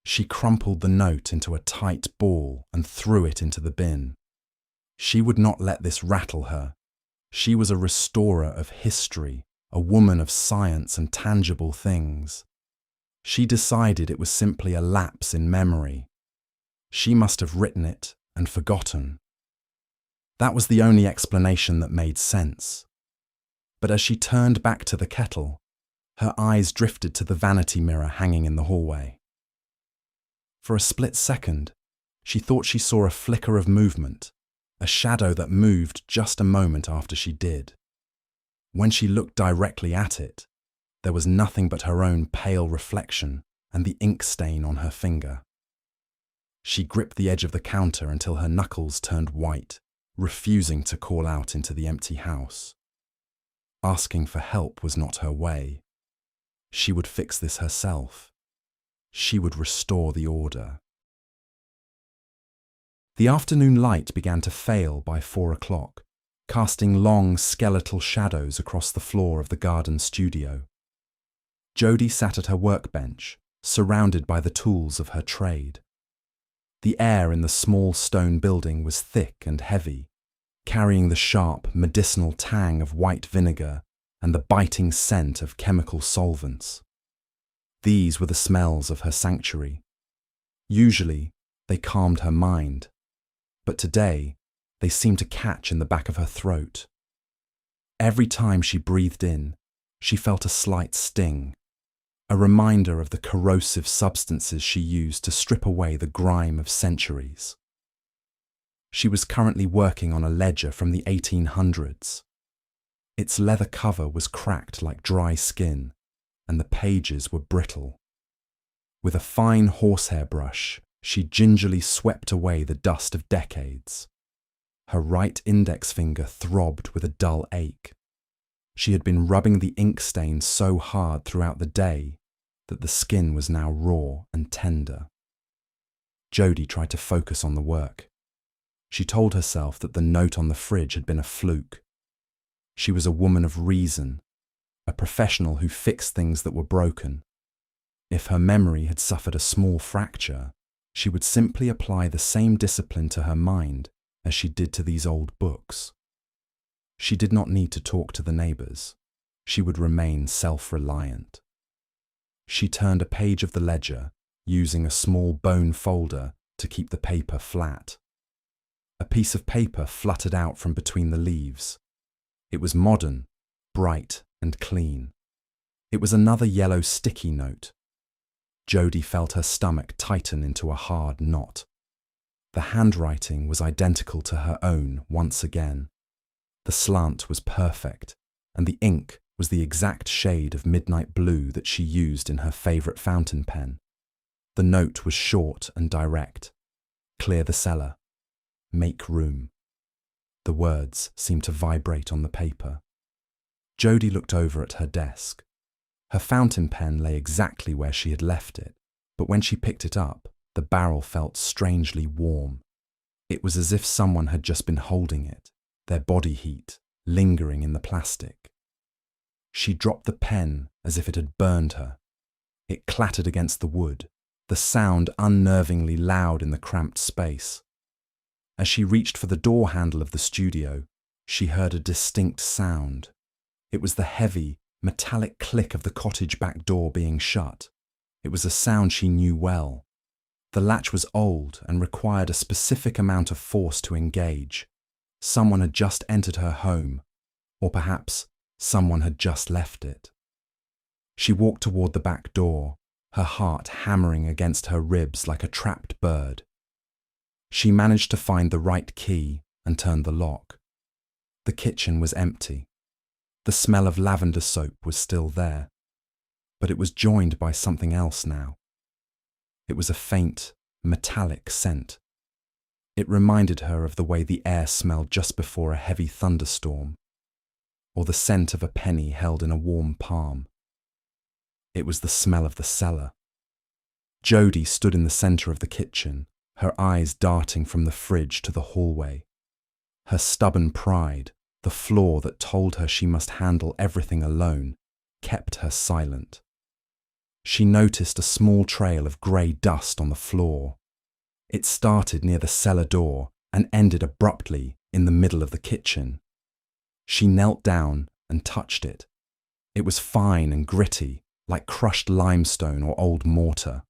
S2: She crumpled the note into a tight ball and threw it into the bin. She would not let this rattle her. She was a restorer of history, a woman of science and tangible things. She decided it was simply a lapse in memory. She must have written it and forgotten. That was the only explanation that made sense. But as she turned back to the kettle, her eyes drifted to the vanity mirror hanging in the hallway. For a split second, she thought she saw a flicker of movement, a shadow that moved just a moment after she did. When she looked directly at it, there was nothing but her own pale reflection and the ink stain on her finger. She gripped the edge of the counter until her knuckles turned white, refusing to call out into the empty house. Asking for help was not her way. She would fix this herself. She would restore the order. The afternoon light began to fail by 4 o'clock, casting long skeletal shadows across the floor of the garden studio. Jodie sat at her workbench, surrounded by the tools of her trade. The air in the small stone building was thick and heavy, carrying the sharp, medicinal tang of white vinegar and the biting scent of chemical solvents. These were the smells of her sanctuary. Usually, they calmed her mind, but today, they seemed to catch in the back of her throat. Every time she breathed in, she felt a slight sting, a reminder of the corrosive substances she used to strip away the grime of centuries. She was currently working on a ledger from the 1800s. Its leather cover was cracked like dry skin, and the pages were brittle. With a fine horsehair brush, she gingerly swept away the dust of decades. Her right index finger throbbed with a dull ache. She had been rubbing the ink stain so hard throughout the day that the skin was now raw and tender. Jodie tried to focus on the work. She told herself that the note on the fridge had been a fluke. She was a woman of reason, a professional who fixed things that were broken. If her memory had suffered a small fracture, she would simply apply the same discipline to her mind as she did to these old books. She did not need to talk to the neighbours. She would remain self-reliant. She turned a page of the ledger, using a small bone folder to keep the paper flat. A piece of paper fluttered out from between the leaves. It was modern, bright and clean. It was another yellow sticky note. Jodie felt her stomach tighten into a hard knot. The handwriting was identical to her own once again. The slant was perfect, and the ink was the exact shade of midnight blue that she used in her favourite fountain pen. The note was short and direct. Clear the cellar. Make room. The words seemed to vibrate on the paper. Jodie looked over at her desk. Her fountain pen lay exactly where she had left it, but when she picked it up, the barrel felt strangely warm. It was as if someone had just been holding it, their body heat lingering in the plastic. She dropped the pen as if it had burned her. It clattered against the wood, the sound unnervingly loud in the cramped space. As she reached for the door handle of the studio, she heard a distinct sound. It was the heavy, metallic click of the cottage back door being shut. It was a sound she knew well. The latch was old and required a specific amount of force to engage. Someone had just entered her home, or perhaps someone had just left it. She walked toward the back door, her heart hammering against her ribs like a trapped bird. She managed to find the right key and turned the lock. The kitchen was empty. The smell of lavender soap was still there, but it was joined by something else now. It was a faint, metallic scent. It reminded her of the way the air smelled just before a heavy thunderstorm. or the scent of a penny held in a warm palm. It was the smell of the cellar. Jody stood in the centre of the kitchen, her eyes darting from the fridge to the hallway. Her stubborn pride, the flaw that told her she must handle everything alone, kept her silent. She noticed a small trail of grey dust on the floor. It started near the cellar door and ended abruptly in the middle of the kitchen. She knelt down and touched it. It was fine and gritty, like crushed limestone or old mortar.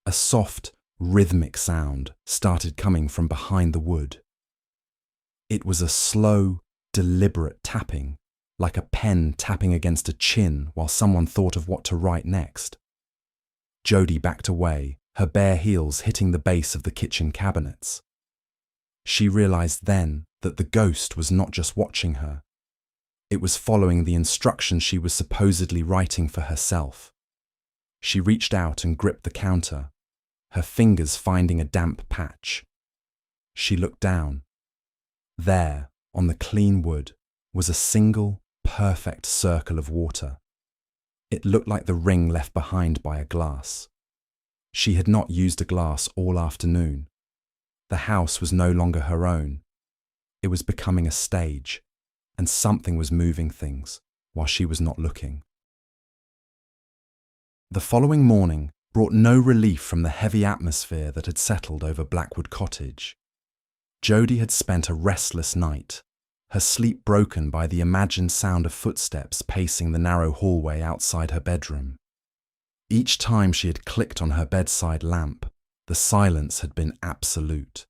S2: A soft, rhythmic sound started coming from behind the wood. It was a slow, deliberate tapping, like a pen tapping against a chin while someone thought of what to write next. Jody backed away, her bare heels hitting the base of the kitchen cabinets. She realized then that the ghost was not just watching her. It was following the instructions she was supposedly writing for herself. She reached out and gripped the counter, her fingers finding a damp patch. She looked down. There, on the clean wood, was a single, perfect circle of water. It looked like the ring left behind by a glass. She had not used a glass all afternoon. The house was no longer her own. It was becoming a stage, and something was moving things while she was not looking. The following morning brought no relief from the heavy atmosphere that had settled over Blackwood Cottage. Jody had spent a restless night, her sleep broken by the imagined sound of footsteps pacing the narrow hallway outside her bedroom. Each time she had clicked on her bedside lamp, the silence had been absolute.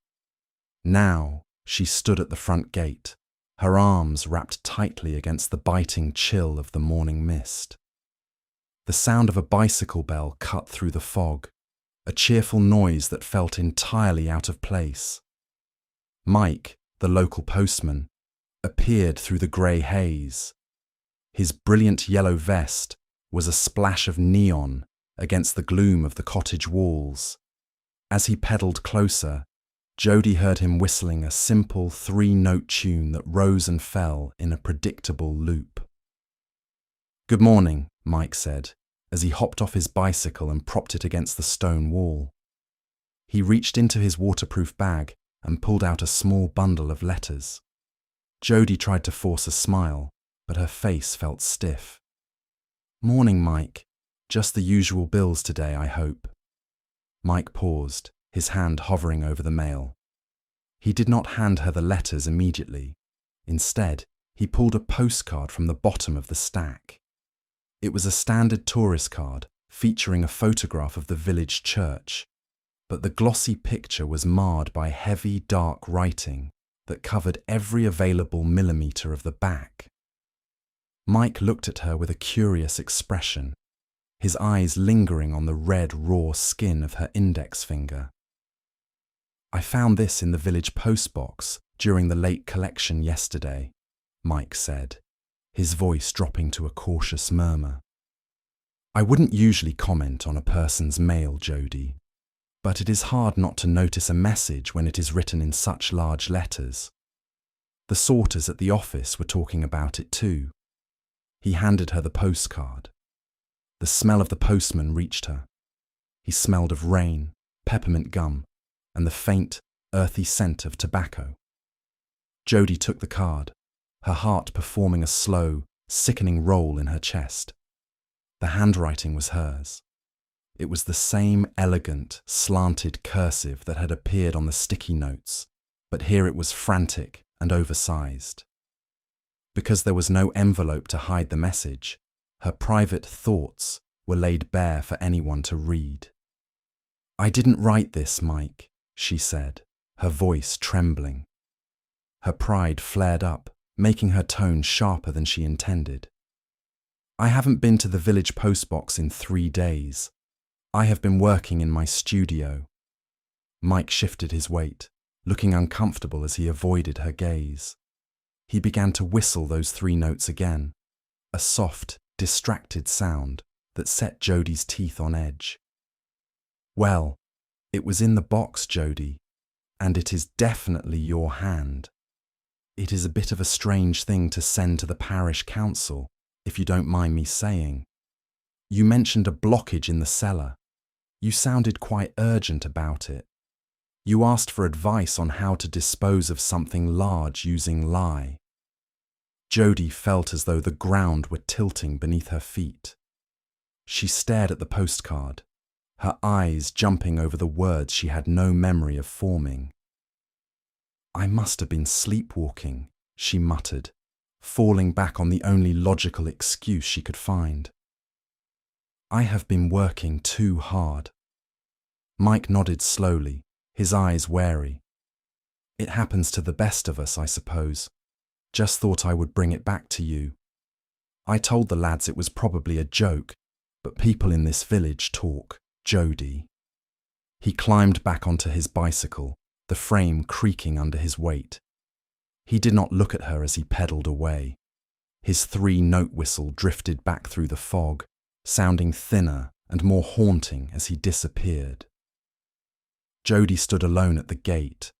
S2: Now she stood at the front gate, her arms wrapped tightly against the biting chill of the morning mist. The sound of a bicycle bell cut through the fog, a cheerful noise that felt entirely out of place. Mike, the local postman, appeared through the grey haze. His brilliant yellow vest was a splash of neon against the gloom of the cottage walls. As he pedalled closer, Jody heard him whistling a simple 3-note tune that rose and fell in a predictable loop. "Good morning," Mike said, as he hopped off his bicycle and propped it against the stone wall. He reached into his waterproof bag and pulled out a small bundle of letters. Jody tried to force a smile, but her face felt stiff. "Morning, Mike. Just the usual bills today, I hope." Mike paused, his hand hovering over the mail. He did not hand her the letters immediately. Instead, he pulled a postcard from the bottom of the stack. It was a standard tourist card featuring a photograph of the village church, but the glossy picture was marred by heavy, dark writing that covered every available millimetre of the back. Mike looked at her with a curious expression, his eyes lingering on the red, raw skin of her index finger. "I found this in the village postbox during the late collection yesterday," Mike said, his voice dropping to a cautious murmur. "I wouldn't usually comment on a person's mail, Jody, but it is hard not to notice a message when it is written in such large letters. The sorters at the office were talking about it too." He handed her the postcard. The smell of the postman reached her. He smelled of rain, peppermint gum, and the faint, earthy scent of tobacco. Jody took the card, her heart performing a slow, sickening roll in her chest. The handwriting was hers. It was the same elegant, slanted cursive that had appeared on the sticky notes, but here it was frantic and oversized. Because there was no envelope to hide the message, her private thoughts were laid bare for anyone to read. "I didn't write this, Mike," she said, her voice trembling. Her pride flared up, making her tone sharper than she intended. "I haven't been to the village postbox in 3 days. I have been working in my studio." Mike shifted his weight, looking uncomfortable as he avoided her gaze. He began to whistle those 3 notes again, a soft, distracted sound that set Jody's teeth on edge. "Well, it was in the box, Jody, and it is definitely your hand. It is a bit of a strange thing to send to the parish council, if you don't mind me saying. You mentioned a blockage in the cellar. You sounded quite urgent about it. You asked for advice on how to dispose of something large using lye. Jodie felt as though the ground were tilting beneath her feet. She stared at the postcard, her eyes jumping over the words she had no memory of forming. I must have been sleepwalking, she muttered, falling back on the only logical excuse she could find. I have been working too hard. Mike nodded slowly, his eyes wary. It happens to the best of us, I suppose. Just thought I would bring it back to you. I told the lads it was probably a joke, but people in this village talk, Jodie. He climbed back onto his bicycle, the frame creaking under his weight. He did not look at her as he pedalled away. His 3-note whistle drifted back through the fog, sounding thinner and more haunting as he disappeared. Jodie stood alone at the gate,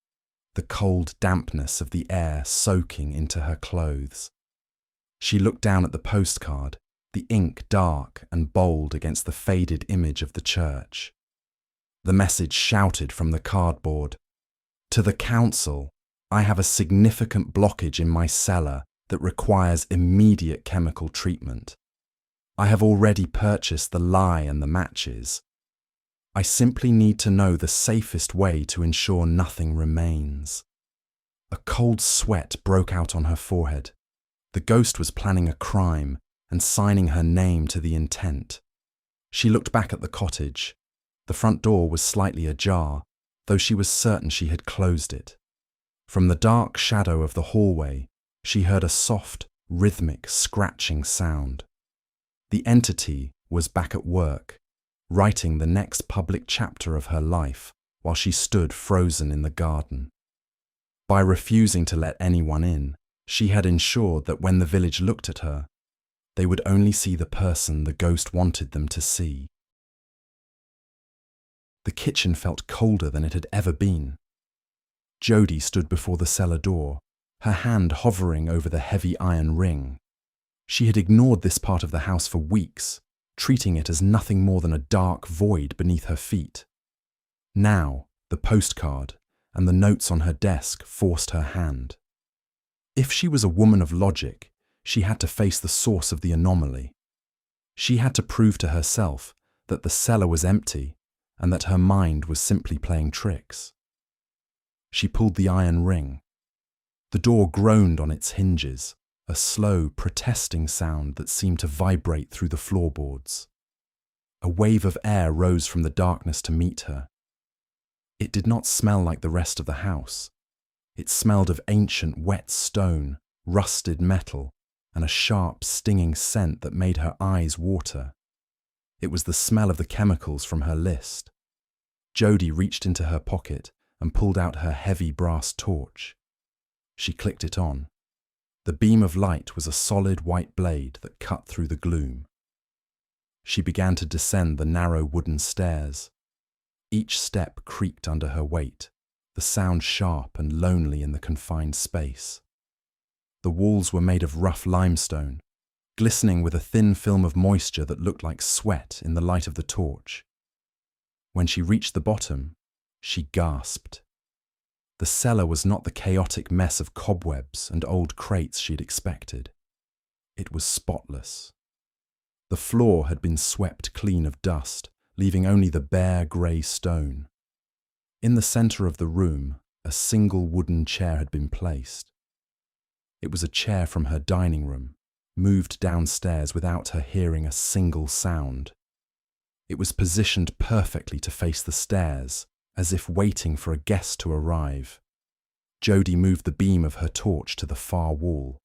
S2: the cold dampness of the air soaking into her clothes. She looked down at the postcard, the ink dark and bold against the faded image of the church. The message shouted from the cardboard, "To the council, I have a significant blockage in my cellar that requires immediate chemical treatment. I have already purchased the lye and the matches. I simply need to know the safest way to ensure nothing remains." A cold sweat broke out on her forehead. The ghost was planning a crime and signing her name to the intent. She looked back at the cottage. The front door was slightly ajar, though she was certain she had closed it. From the dark shadow of the hallway, she heard a soft, rhythmic, scratching sound. The entity was back at work, writing the next public chapter of her life while she stood frozen in the garden. By refusing to let anyone in, she had ensured that when the village looked at her, they would only see the person the ghost wanted them to see. The kitchen felt colder than it had ever been. Jodie stood before the cellar door, her hand hovering over the heavy iron ring. She had ignored this part of the house for weeks, treating it as nothing more than a dark void beneath her feet. Now, the postcard and the notes on her desk forced her hand. If she was a woman of logic, she had to face the source of the anomaly. She had to prove to herself that the cellar was empty and that her mind was simply playing tricks. She pulled the iron ring. The door groaned on its hinges, a slow, protesting sound that seemed to vibrate through the floorboards. A wave of air rose from the darkness to meet her. It did not smell like the rest of the house. It smelled of ancient wet stone, rusted metal, and a sharp, stinging scent that made her eyes water. It was the smell of the chemicals from her list. Jodie reached into her pocket and pulled out her heavy brass torch. She clicked it on. The beam of light was a solid white blade that cut through the gloom. She began to descend the narrow wooden stairs. Each step creaked under her weight, the sound sharp and lonely in the confined space. The walls were made of rough limestone, glistening with a thin film of moisture that looked like sweat in the light of the torch. When she reached the bottom, she gasped. The cellar was not the chaotic mess of cobwebs and old crates she'd expected. It was spotless. The floor had been swept clean of dust, leaving only the bare grey stone. In the centre of the room, a single wooden chair had been placed. It was a chair from her dining room, moved downstairs without her hearing a single sound. It was positioned perfectly to face the stairs, as if waiting for a guest to arrive. Jodie moved the beam of her torch to the far wall.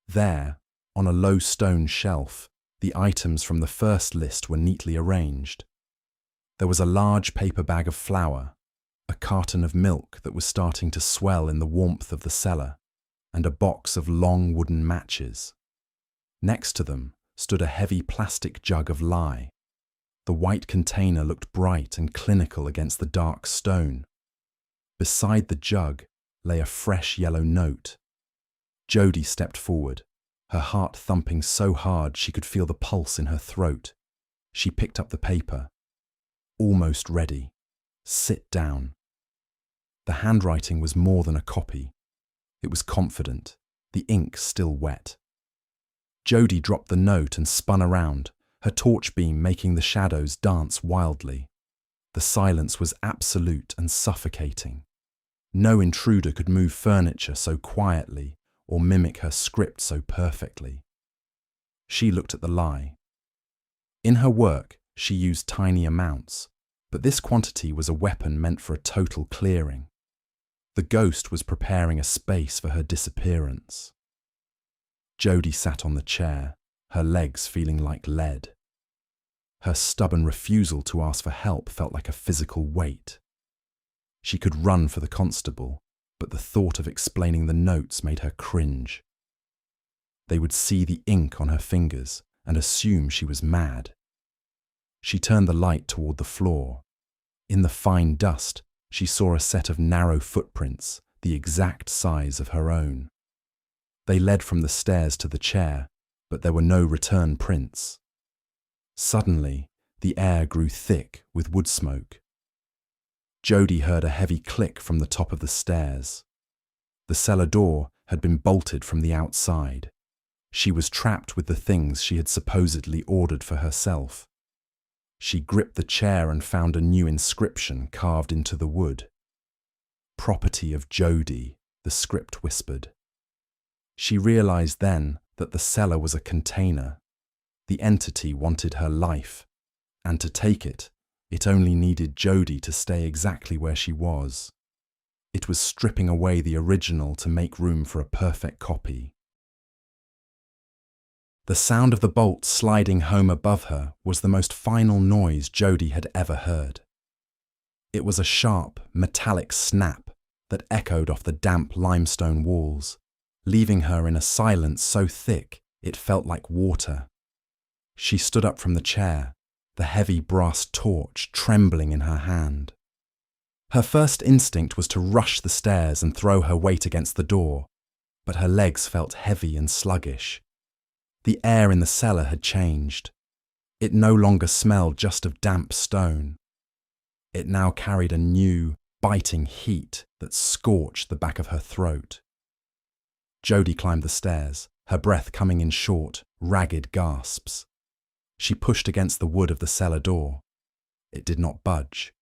S2: There, on a low stone shelf, the items from the first list were neatly arranged. There was a large paper bag of flour, a carton of milk that was starting to swell in the warmth of the cellar, and a box of long wooden matches. Next to them stood a heavy plastic jug of lye. The white container looked bright and clinical against the dark stone. Beside the jug lay a fresh yellow note. Jodie stepped forward, her heart thumping so hard she could feel the pulse in her throat. She picked up the paper. Almost ready. Sit down. The handwriting was more than a copy. It was confident, the ink still wet. Jodie dropped the note and spun around, her torch beam making the shadows dance wildly. The silence was absolute and suffocating. No intruder could move furniture so quietly or mimic her script so perfectly. She looked at the lie. In her work, she used tiny amounts, but this quantity was a weapon meant for a total clearing. The ghost was preparing a space for her disappearance. Jodie sat on the chair, her legs feeling like lead. Her stubborn refusal to ask for help felt like a physical weight. She could run for the constable, but the thought of explaining the notes made her cringe. They would see the ink on her fingers and assume she was mad. She turned the light toward the floor. In the fine dust, she saw a set of narrow footprints, the exact size of her own. They led from the stairs to the chair, but there were no return prints. Suddenly, the air grew thick with wood smoke. Jodie heard a heavy click from the top of the stairs. The cellar door had been bolted from the outside. She was trapped with the things she had supposedly ordered for herself. She gripped the chair and found a new inscription carved into the wood. "Property of Jodie," the script whispered. She realized then that the cellar was a container. The entity wanted her life, and to take it, it only needed Jodie to stay exactly where she was. It was stripping away the original to make room for a perfect copy. The sound of the bolt sliding home above her was the most final noise Jodie had ever heard. It was a sharp, metallic snap that echoed off the damp limestone walls, leaving her in a silence so thick it felt like water. She stood up from the chair, the heavy brass torch trembling in her hand. Her first instinct was to rush the stairs and throw her weight against the door, but her legs felt heavy and sluggish. The air in the cellar had changed. It no longer smelled just of damp stone. It now carried a new, biting heat that scorched the back of her throat. Jodie climbed the stairs, her breath coming in short, ragged gasps. She pushed against the wood of the cellar door. It did not budge.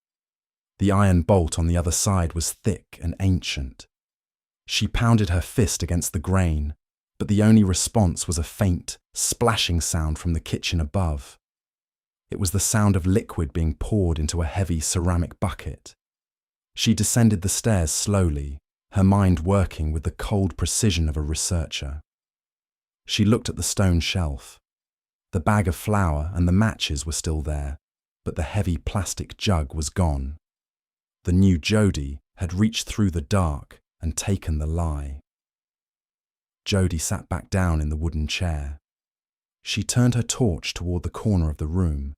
S2: The iron bolt on the other side was thick and ancient. She pounded her fist against the grain, but the only response was a faint, splashing sound from the kitchen above. It was the sound of liquid being poured into a heavy ceramic bucket. She descended the stairs slowly, her mind working with the cold precision of a researcher. She looked at the stone shelf. The bag of flour and the matches were still there, but the heavy plastic jug was gone. The new Jodie had reached through the dark and taken the lie. Jodie sat back down in the wooden chair. She turned her torch toward the corner of the room,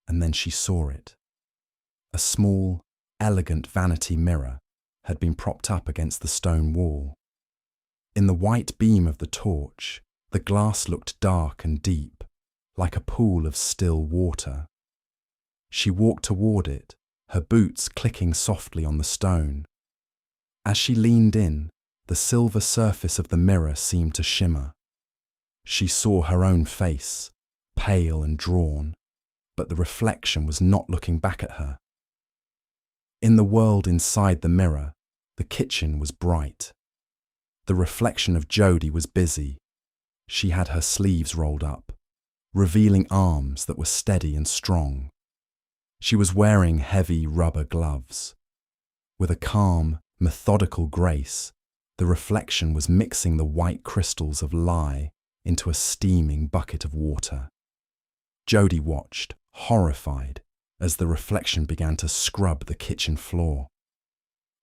S2: and then she saw it. A small, elegant vanity mirror had been propped up against the stone wall. In the white beam of the torch, the glass looked dark and deep, like a pool of still water. She walked toward it, her boots clicking softly on the stone. As she leaned in, the silver surface of the mirror seemed to shimmer. She saw her own face, pale and drawn, but the reflection was not looking back at her. In the world inside the mirror, the kitchen was bright. The reflection of Jodie was busy. She had her sleeves rolled up, revealing arms that were steady and strong. She was wearing heavy rubber gloves. With a calm, methodical grace, the reflection was mixing the white crystals of lye into a steaming bucket of water. Jodie watched, horrified, as the reflection began to scrub the kitchen floor.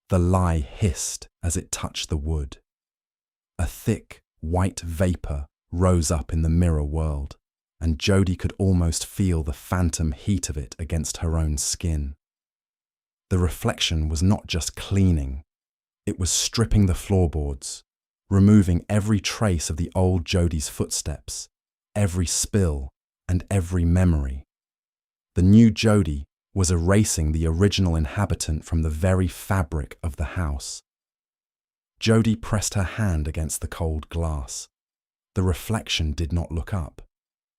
S2: The lye hissed as it touched the wood. A thick, white vapour rose up in the mirror world, and Jodie could almost feel the phantom heat of it against her own skin. The reflection was not just cleaning, it was stripping the floorboards, removing every trace of the old Jodie's footsteps, every spill and every memory. The new Jodie was erasing the original inhabitant from the very fabric of the house. Jodie pressed her hand against the cold glass. The reflection did not look up.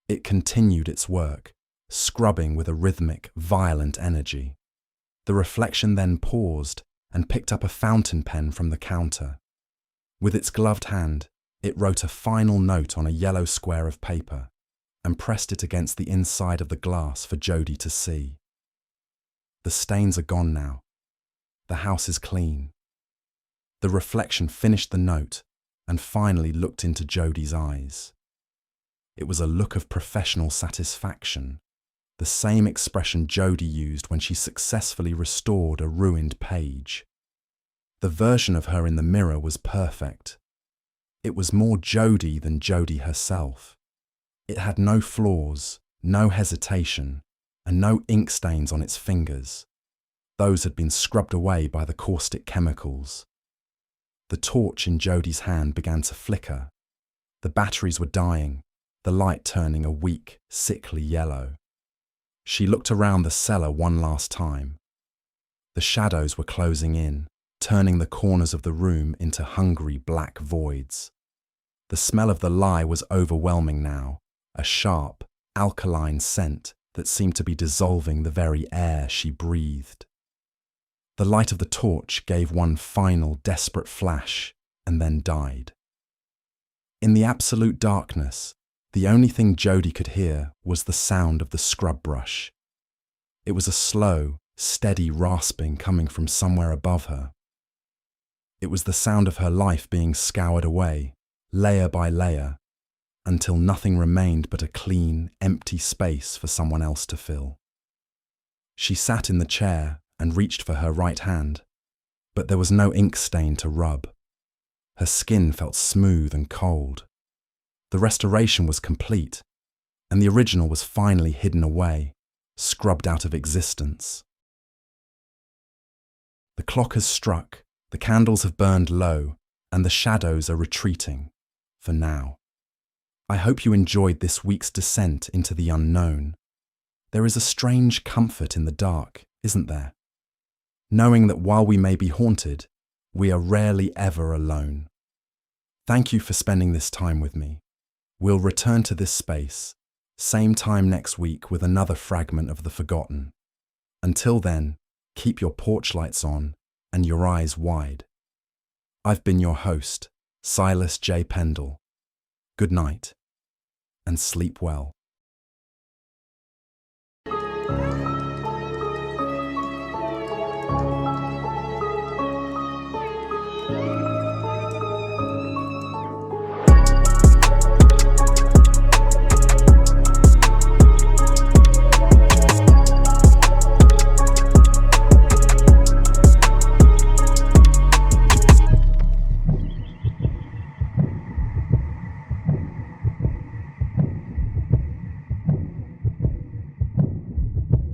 S2: It continued its work, scrubbing with a rhythmic, violent energy. The reflection then paused and picked up a fountain pen from the counter. With its gloved hand, it wrote a final note on a yellow square of paper and pressed it against the inside of the glass for Jodie to see. The stains are gone now. The house is clean. The reflection finished the note and finally looked into Jodie's eyes. It was a look of professional satisfaction, the same expression Jodie used when she successfully restored a ruined page. The version of her in the mirror was perfect. It was more Jodie than Jodie herself. It had no flaws, no hesitation, and no ink stains on its fingers. Those had been scrubbed away by the caustic chemicals. The torch in Jodie's hand began to flicker. The batteries were dying, the light turning a weak, sickly yellow. She looked around the cellar one last time. The shadows were closing in, turning the corners of the room into hungry black voids. The smell of the lye was overwhelming now, a sharp, alkaline scent that seemed to be dissolving the very air she breathed. The light of the torch gave one final, desperate flash and then died. In the absolute darkness, the only thing Jodie could hear was the sound of the scrub brush. It was a slow, steady rasping coming from somewhere above her. It was the sound of her life being scoured away, layer by layer, until nothing remained but a clean, empty space for someone else to fill. She sat in the chair and reached for her right hand, but there was no ink stain to rub. Her skin felt smooth and cold. The restoration was complete, and the original was finally hidden away, scrubbed out of existence. The clock has struck, the candles have burned low, and the shadows are retreating, for now. I hope you enjoyed this week's descent into the unknown. There is a strange comfort in the dark, isn't there? Knowing that while we may be haunted, we are rarely ever alone. Thank you for spending this time with me. We'll return to this space, same time next week with another fragment of the forgotten. Until then, keep your porch lights on and your eyes wide. I've been your host, S.J.Pendle. Good night, and sleep well.